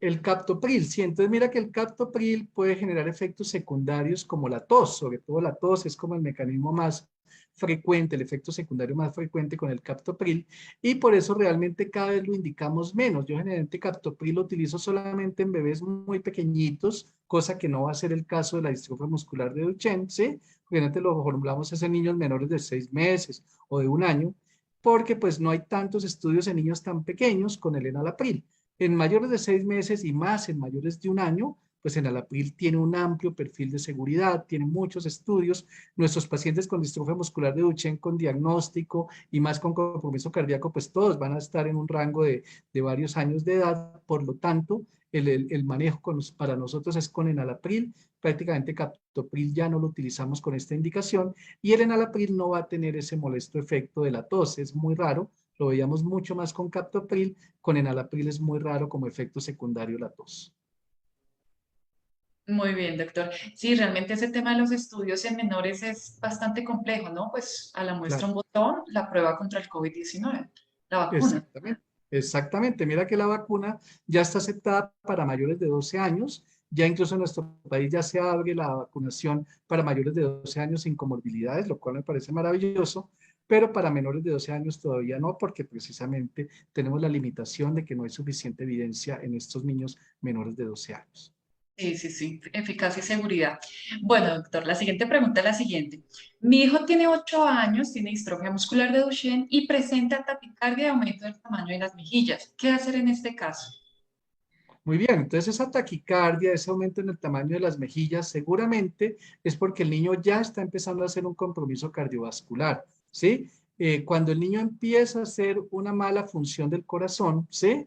El captopril, sí, entonces mira que el captopril puede generar efectos secundarios como la tos, sobre todo la tos es como el mecanismo más frecuente, el efecto secundario más frecuente con el captopril, y por eso realmente cada vez lo indicamos menos. Yo generalmente captopril lo utilizo solamente en bebés muy pequeñitos, cosa que no va a ser el caso de la distrofia muscular de Duchenne, ¿sí? Generalmente lo formulamos en niños menores de 6 meses o de 1 año, porque pues no hay tantos estudios en niños tan pequeños con el enalapril. En mayores de 6 meses y más en mayores de 1 año, pues enalapril tiene un amplio perfil de seguridad, tiene muchos estudios. Nuestros pacientes con distrofia muscular de Duchenne con diagnóstico y más con compromiso cardíaco, pues todos van a estar en un rango de varios años de edad. Por lo tanto, el manejo para nosotros es con enalapril. Prácticamente captopril ya no lo utilizamos con esta indicación y el enalapril no va a tener ese molesto efecto de la tos. Es muy raro, lo veíamos mucho más con captopril, con enalapril es muy raro como efecto secundario la tos. Muy bien, doctor. Sí, realmente ese tema de los estudios en menores es bastante complejo, ¿no? Pues a la muestra Claro, un botón, la prueba contra el COVID-19, la vacuna. exactamente. Exactamente. Mira que la vacuna ya está aceptada para mayores de 12 años. Ya incluso en nuestro país ya se abre la vacunación para mayores de 12 años sin comorbilidades, lo cual me parece maravilloso, pero para menores de 12 años todavía no, porque precisamente tenemos la limitación de que no hay suficiente evidencia en estos niños menores de 12 años. Sí, sí, sí, eficacia y seguridad. Bueno, doctor, la siguiente pregunta es la siguiente. Mi hijo tiene 8 años, tiene distrofia muscular de Duchenne y presenta taquicardia y aumento del tamaño de las mejillas. ¿Qué hacer en este caso? Muy bien, entonces esa taquicardia, ese aumento en el tamaño de las mejillas, seguramente es porque el niño ya está empezando a hacer un compromiso cardiovascular, ¿sí? Cuando el niño empieza a hacer una mala función del corazón, ¿sí?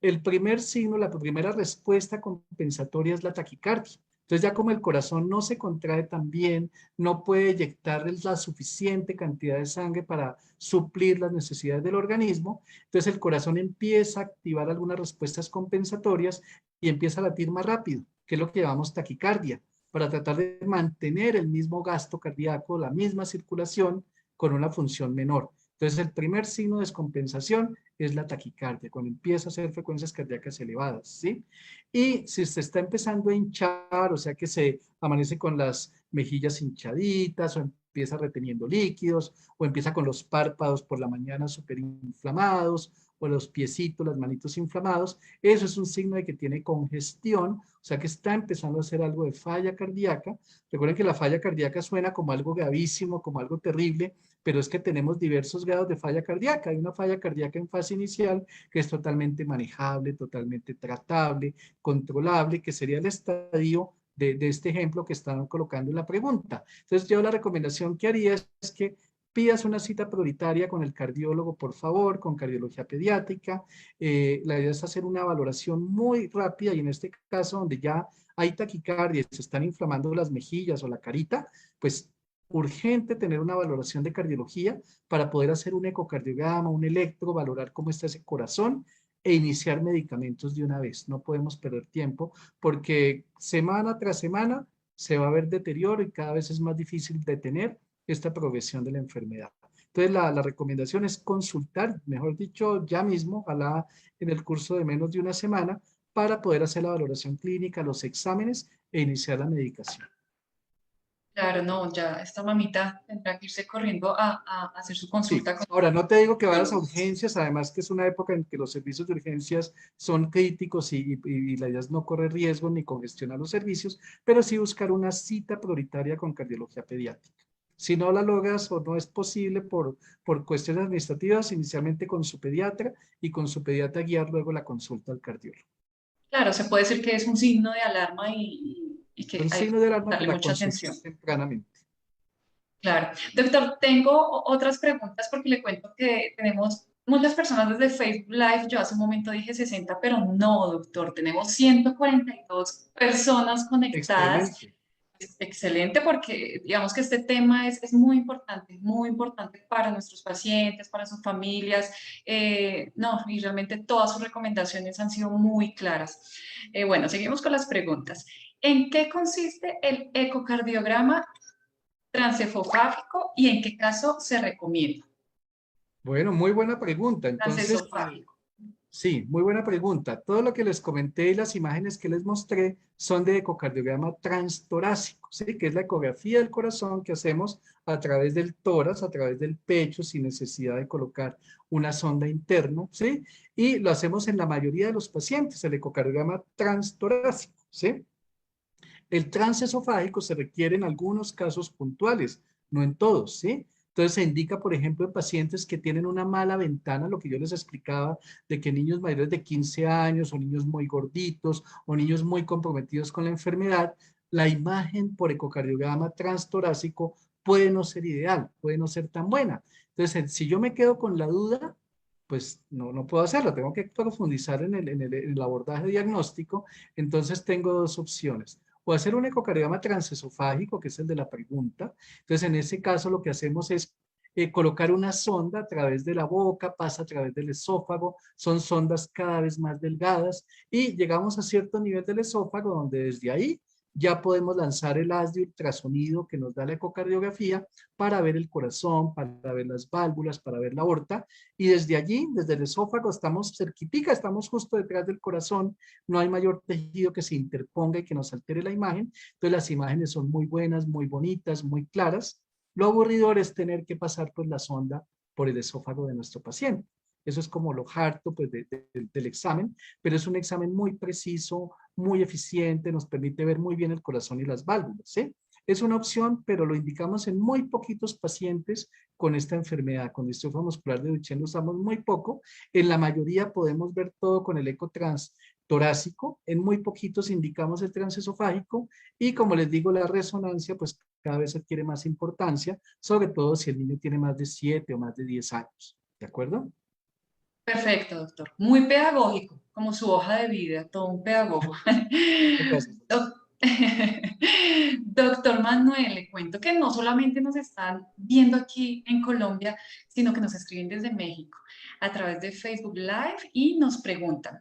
el primer signo, la primera respuesta compensatoria es la taquicardia. Entonces ya como el corazón no se contrae tan bien, no puede eyectar la suficiente cantidad de sangre para suplir las necesidades del organismo, entonces el corazón empieza a activar algunas respuestas compensatorias y empieza a latir más rápido, que es lo que llamamos taquicardia, para tratar de mantener el mismo gasto cardíaco, la misma circulación con una función menor. Entonces el primer signo de descompensación es la taquicardia, cuando empieza a hacer frecuencias cardíacas elevadas, ¿sí? Y si se está empezando a hinchar, o sea que se amanece con las mejillas hinchaditas, o empieza reteniendo líquidos, o empieza con los párpados por la mañana súper inflamados, o los piecitos, las manitos inflamados, eso es un signo de que tiene congestión, o sea que está empezando a hacer algo de falla cardíaca. Recuerden que la falla cardíaca suena como algo gravísimo, como algo terrible, pero es que tenemos diversos grados de falla cardíaca. Hay una falla cardíaca en fase inicial que es totalmente manejable, totalmente tratable, controlable, que sería el estadio de este ejemplo que están colocando en la pregunta. Entonces yo la recomendación que haría es que pidas una cita prioritaria con el cardiólogo, por favor, con cardiología pediátrica. La idea es hacer una valoración muy rápida y en este caso donde ya hay taquicardia y se están inflamando las mejillas o la carita, pues urgente tener una valoración de cardiología para poder hacer un ecocardiograma, un electro, valorar cómo está ese corazón e iniciar medicamentos de una vez. No podemos perder tiempo porque semana tras semana se va a ver deterioro y cada vez es más difícil detener esta progresión de la enfermedad. Entonces, la recomendación es consultar, mejor dicho, ya mismo, ojalá en el curso de menos de una semana, para poder hacer la valoración clínica, los exámenes e iniciar la medicación. Claro, no, ya esta mamita tendrá que irse corriendo a hacer su Sí, consulta con... ahora no te digo que vayas a urgencias, además que es una época en que los servicios de urgencias son críticos y la idea es no correr riesgo ni congestionar los servicios, pero sí buscar una cita prioritaria con cardiología pediátrica. Si no la logras o no es posible por cuestiones administrativas, inicialmente con su pediatra y con su pediatra guiar luego la consulta al cardiólogo. Claro, se puede decir que es un signo de alarma y que Un hay que signo de alarma darle para mucha atención. consultar tempranamente. Claro. Doctor, tengo otras preguntas porque le cuento que tenemos muchas personas desde Facebook Live. Yo hace un momento dije 60, pero no, doctor. Tenemos 142 personas conectadas. Excelente. Es excelente porque digamos que este tema es muy importante para nuestros pacientes, para sus familias. No, y realmente todas sus recomendaciones han sido muy claras. Bueno, seguimos con las preguntas. ¿En qué consiste el ecocardiograma transesofágico y en qué caso se recomienda? Bueno, muy buena pregunta. Entonces, Transesofágico. sí, muy buena pregunta. Todo lo que les comenté y las imágenes que les mostré son de ecocardiograma transtorácico, ¿sí? Que es la ecografía del corazón que hacemos a través del tórax, a través del pecho, sin necesidad de colocar una sonda interna, ¿sí? Y lo hacemos en la mayoría de los pacientes, el ecocardiograma transtorácico, ¿sí? El transesofágico se requiere en algunos casos puntuales, no en todos, ¿sí? Entonces se indica, por ejemplo, en pacientes que tienen una mala ventana, lo que yo les explicaba, de que niños mayores de 15 años o niños muy gorditos o niños muy comprometidos con la enfermedad, la imagen por ecocardiograma transtorácico puede no ser ideal, puede no ser tan buena. Entonces, si yo me quedo con la duda, pues no puedo hacerlo, tengo que profundizar en el abordaje diagnóstico, entonces tengo dos opciones o hacer un ecocardiograma transesofágico, que es el de la pregunta. Entonces, en ese caso, lo que hacemos es colocar una sonda a través de la boca, pasa a través del esófago, son sondas cada vez más delgadas y llegamos a cierto nivel del esófago donde desde ahí ya podemos lanzar el haz de ultrasonido que nos da la ecocardiografía para ver el corazón, para ver las válvulas, para ver la aorta y desde allí, desde el esófago, estamos cerquitica, estamos justo detrás del corazón, no hay mayor tejido que se interponga y que nos altere la imagen, entonces las imágenes son muy buenas, muy bonitas, muy claras. Lo aburridor es tener que pasar pues la sonda por el esófago de nuestro paciente. Eso es como lo harto pues, del examen, pero es un examen muy preciso, muy eficiente, nos permite ver muy bien el corazón y las válvulas, ¿sí? Es una opción, pero lo indicamos en muy poquitos pacientes con esta enfermedad. Con distrofia muscular de Duchenne lo usamos muy poco. En la mayoría podemos ver todo con el eco torácico. En muy poquitos indicamos el transesofágico. Y como les digo, la resonancia pues cada vez adquiere más importancia, sobre todo si el niño tiene más de 7 o más de 10 años. ¿De acuerdo? Perfecto, doctor. Muy pedagógico. como su hoja de vida, todo un pedagogo. Gracias. Doc- Doctor Manuel, le cuento que no solamente nos están viendo aquí en Colombia, sino que nos escriben desde México a través de Facebook Live y nos preguntan.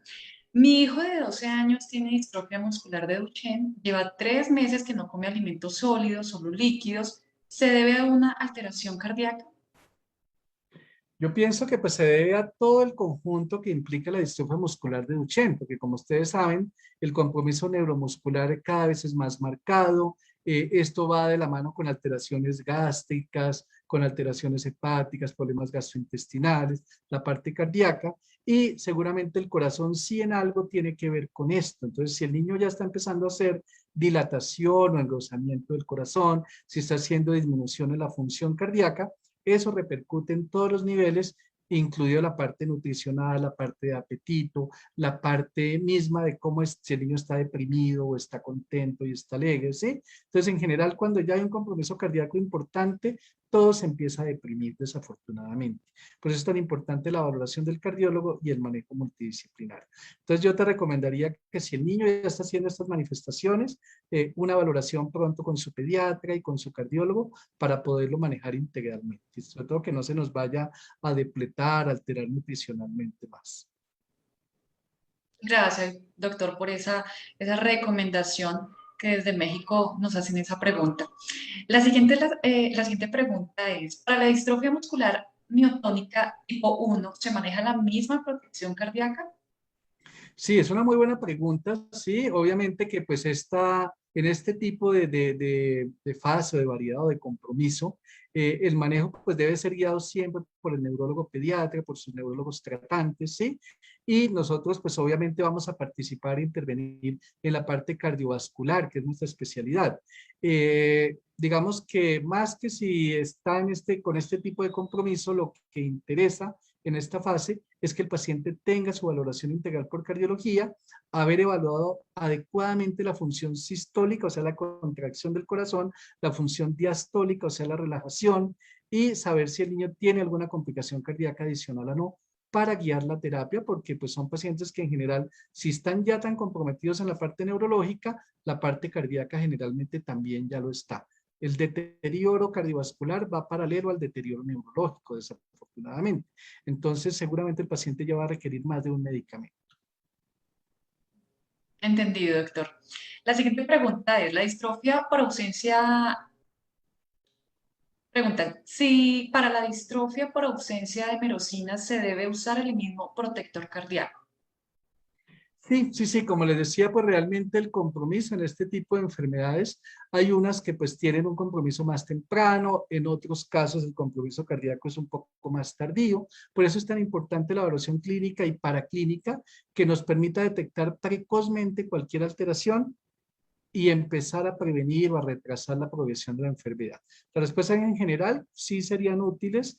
Mi hijo de 12 años tiene distrofia muscular de Duchenne, lleva 3 meses que no come alimentos sólidos, solo líquidos. ¿Se debe a una alteración cardíaca? Yo pienso que pues se debe a todo el conjunto que implica la distrofia muscular de Duchenne, porque como ustedes saben, el compromiso neuromuscular cada vez es más marcado. Esto va de la mano con alteraciones gástricas, con alteraciones hepáticas, problemas gastrointestinales, la parte cardíaca, y seguramente el corazón sí en algo tiene que ver con esto. Entonces, si el niño ya está empezando a hacer dilatación o engrosamiento del corazón, si está haciendo disminución en la función cardíaca, eso repercute en todos los niveles, incluido la parte nutricional, la parte de apetito, la parte misma de cómo es, si el niño está deprimido o está contento y está alegre, ¿sí? Entonces, en general, cuando ya hay un compromiso cardíaco importante, todo se empieza a deprimir desafortunadamente. Por eso es tan importante la valoración del cardiólogo y el manejo multidisciplinario. Entonces, yo te recomendaría que si el niño ya está haciendo estas manifestaciones, una valoración pronto con su pediatra y con su cardiólogo para poderlo manejar integralmente. Y sobre todo que no se nos vaya a depletar, a alterar nutricionalmente más. Gracias, doctor, por esa recomendación que desde México nos hacen esa pregunta. La siguiente pregunta es, ¿para la distrofia muscular miotónica tipo 1 se maneja la misma protección cardíaca? Sí, es una muy buena pregunta. Sí, obviamente que pues en este tipo de fase, de variedad o de compromiso, el manejo pues debe ser guiado siempre por el neurólogo pediatra, por sus neurólogos tratantes, ¿sí? Y nosotros pues obviamente vamos a participar e intervenir en la parte cardiovascular, que es nuestra especialidad. Digamos que más que si está con este tipo de compromiso, lo que interesa en esta fase es que el paciente tenga su valoración integral por cardiología, haber evaluado adecuadamente la función sistólica, o sea, la contracción del corazón, la función diastólica, o sea, la relajación, y saber si el niño tiene alguna complicación cardíaca adicional o no, para guiar la terapia, porque pues son pacientes que en general, si están ya tan comprometidos en la parte neurológica, la parte cardíaca generalmente también ya lo está. El deterioro cardiovascular va paralelo al deterioro neurológico, desafortunadamente. Entonces, seguramente el paciente ya va a requerir más de un medicamento. Entendido, doctor. La siguiente pregunta es, ¿la distrofia por ausencia, preguntan, si para la distrofia por ausencia de merosina se debe usar el mismo protector cardíaco? Sí, sí, sí, como les decía, pues realmente el compromiso en este tipo de enfermedades, hay unas que pues tienen un compromiso más temprano, en otros casos el compromiso cardíaco es un poco más tardío, por eso es tan importante la evaluación clínica y paraclínica que nos permita detectar precozmente cualquier alteración y empezar a prevenir o a retrasar la progresión de la enfermedad. Las respuestas en general sí serían útiles.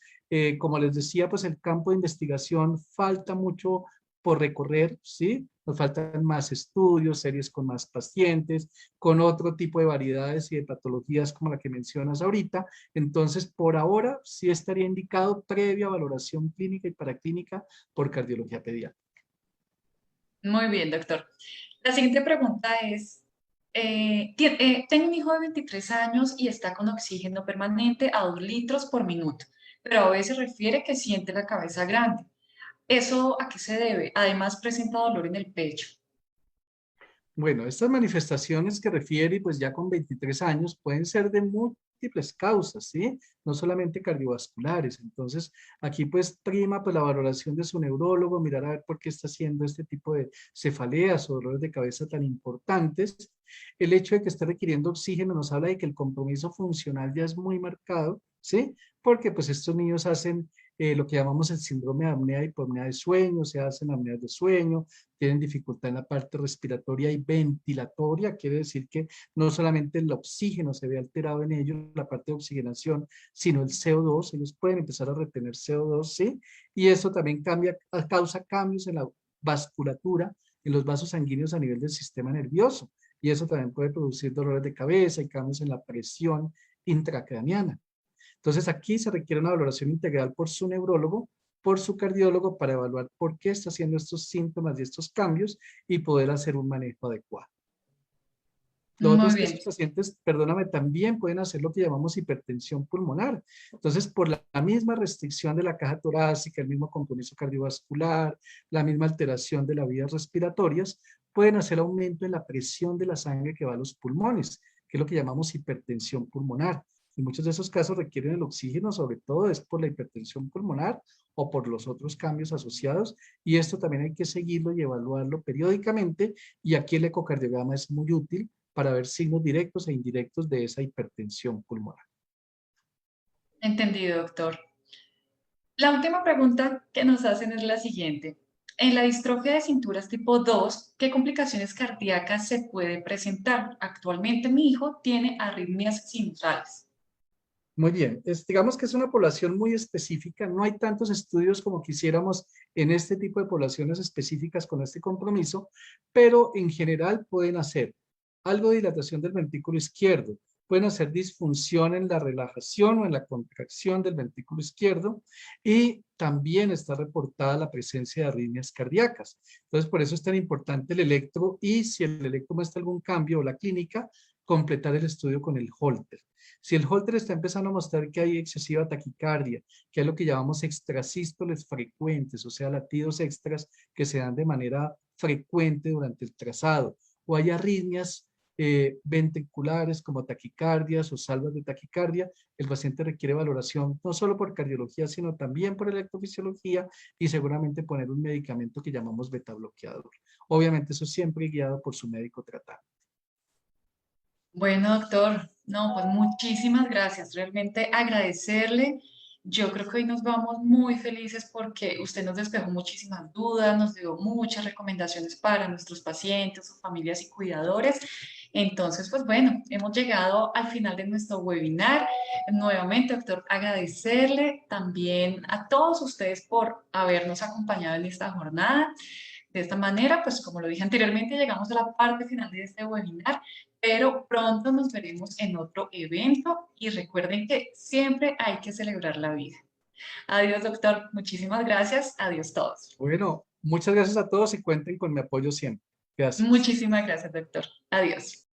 Como les decía, pues el campo de investigación falta mucho por recorrer, ¿sí? Nos faltan más estudios, series con más pacientes, con otro tipo de variedades y de patologías como la que mencionas ahorita. Entonces, por ahora, sí estaría indicado previa valoración clínica y paraclínica por cardiología pediátrica. Muy bien, doctor. La siguiente pregunta es, tengo un hijo de 23 años y está con oxígeno permanente a 2 litros por minuto, pero a veces refiere que siente la cabeza grande. ¿Eso a qué se debe? Además, presenta dolor en el pecho. Bueno, estas manifestaciones que refiere, pues ya con 23 años, pueden ser de múltiples causas, ¿sí? No solamente cardiovasculares. Entonces, aquí pues prima pues la valoración de su neurólogo, mirar a ver por qué está haciendo este tipo de cefaleas o dolores de cabeza tan importantes. El hecho de que esté requiriendo oxígeno nos habla de que el compromiso funcional ya es muy marcado, ¿sí? Porque pues estos niños hacen lo que llamamos el síndrome de apnea y hipopnea de sueño, se hacen apneas de sueño, tienen dificultad en la parte respiratoria y ventilatoria, quiere decir que no solamente el oxígeno se ve alterado en ellos, la parte de oxigenación, sino el CO2, ellos pueden empezar a retener CO2, ¿sí? Y eso también causa cambios en la vasculatura, en los vasos sanguíneos a nivel del sistema nervioso, y eso también puede producir dolores de cabeza y cambios en la presión intracraniana. Entonces aquí se requiere una valoración integral por su neurólogo por su cardiólogo para evaluar por qué está haciendo estos síntomas y estos cambios y poder hacer un manejo adecuado. Lo otro Muy es que bien. esos pacientes, perdóname, también pueden hacer lo que llamamos hipertensión pulmonar. Entonces, por la misma restricción de la caja torácica, el mismo compromiso cardiovascular, la misma alteración de las vías respiratorias, pueden hacer aumento en la presión de la sangre que va a los pulmones, que es lo que llamamos hipertensión pulmonar. En muchos de esos casos requieren el oxígeno, sobre todo es por la hipertensión pulmonar o por los otros cambios asociados, y esto también hay que seguirlo y evaluarlo periódicamente, y aquí el ecocardiograma es muy útil para ver signos directos e indirectos de esa hipertensión pulmonar. Entendido, doctor. La última pregunta que nos hacen es la siguiente. En la distrofia de cinturas tipo 2, ¿qué complicaciones cardíacas se puede presentar? Actualmente mi hijo tiene arritmias sinusales. Muy bien, digamos que es una población muy específica, no hay tantos estudios como quisiéramos en este tipo de poblaciones específicas con este compromiso, pero en general pueden hacer algo de dilatación del ventrículo izquierdo, pueden hacer disfunción en la relajación o en la contracción del ventrículo izquierdo, y también está reportada la presencia de arritmias cardíacas. Entonces, por eso es tan importante el electro, y si el electro muestra algún cambio o la clínica, completar el estudio con el Holter. Si el Holter está empezando a mostrar que hay excesiva taquicardia, que es lo que llamamos extrasístoles frecuentes, o sea, latidos extras que se dan de manera frecuente durante el trazado, o hay arritmias ventriculares como taquicardias o salvas de taquicardia, el paciente requiere valoración no solo por cardiología, sino también por electrofisiología, y seguramente poner un medicamento que llamamos beta bloqueador. Obviamente eso siempre guiado por su médico tratante. Bueno, doctor, no, pues muchísimas gracias. Realmente agradecerle. Yo creo que hoy nos vamos muy felices porque usted nos despejó muchísimas dudas, nos dio muchas recomendaciones para nuestros pacientes, sus familias y cuidadores. Entonces, pues bueno, hemos llegado al final de nuestro webinar. Nuevamente, doctor, agradecerle también a todos ustedes por habernos acompañado en esta jornada. De esta manera, pues como lo dije anteriormente, llegamos a la parte final de este webinar, pero pronto nos veremos en otro evento y recuerden que siempre hay que celebrar la vida. Adiós, doctor. Muchísimas gracias. Adiós todos. Bueno, muchas gracias a todos y cuenten con mi apoyo siempre. Gracias. Muchísimas gracias, doctor. Adiós.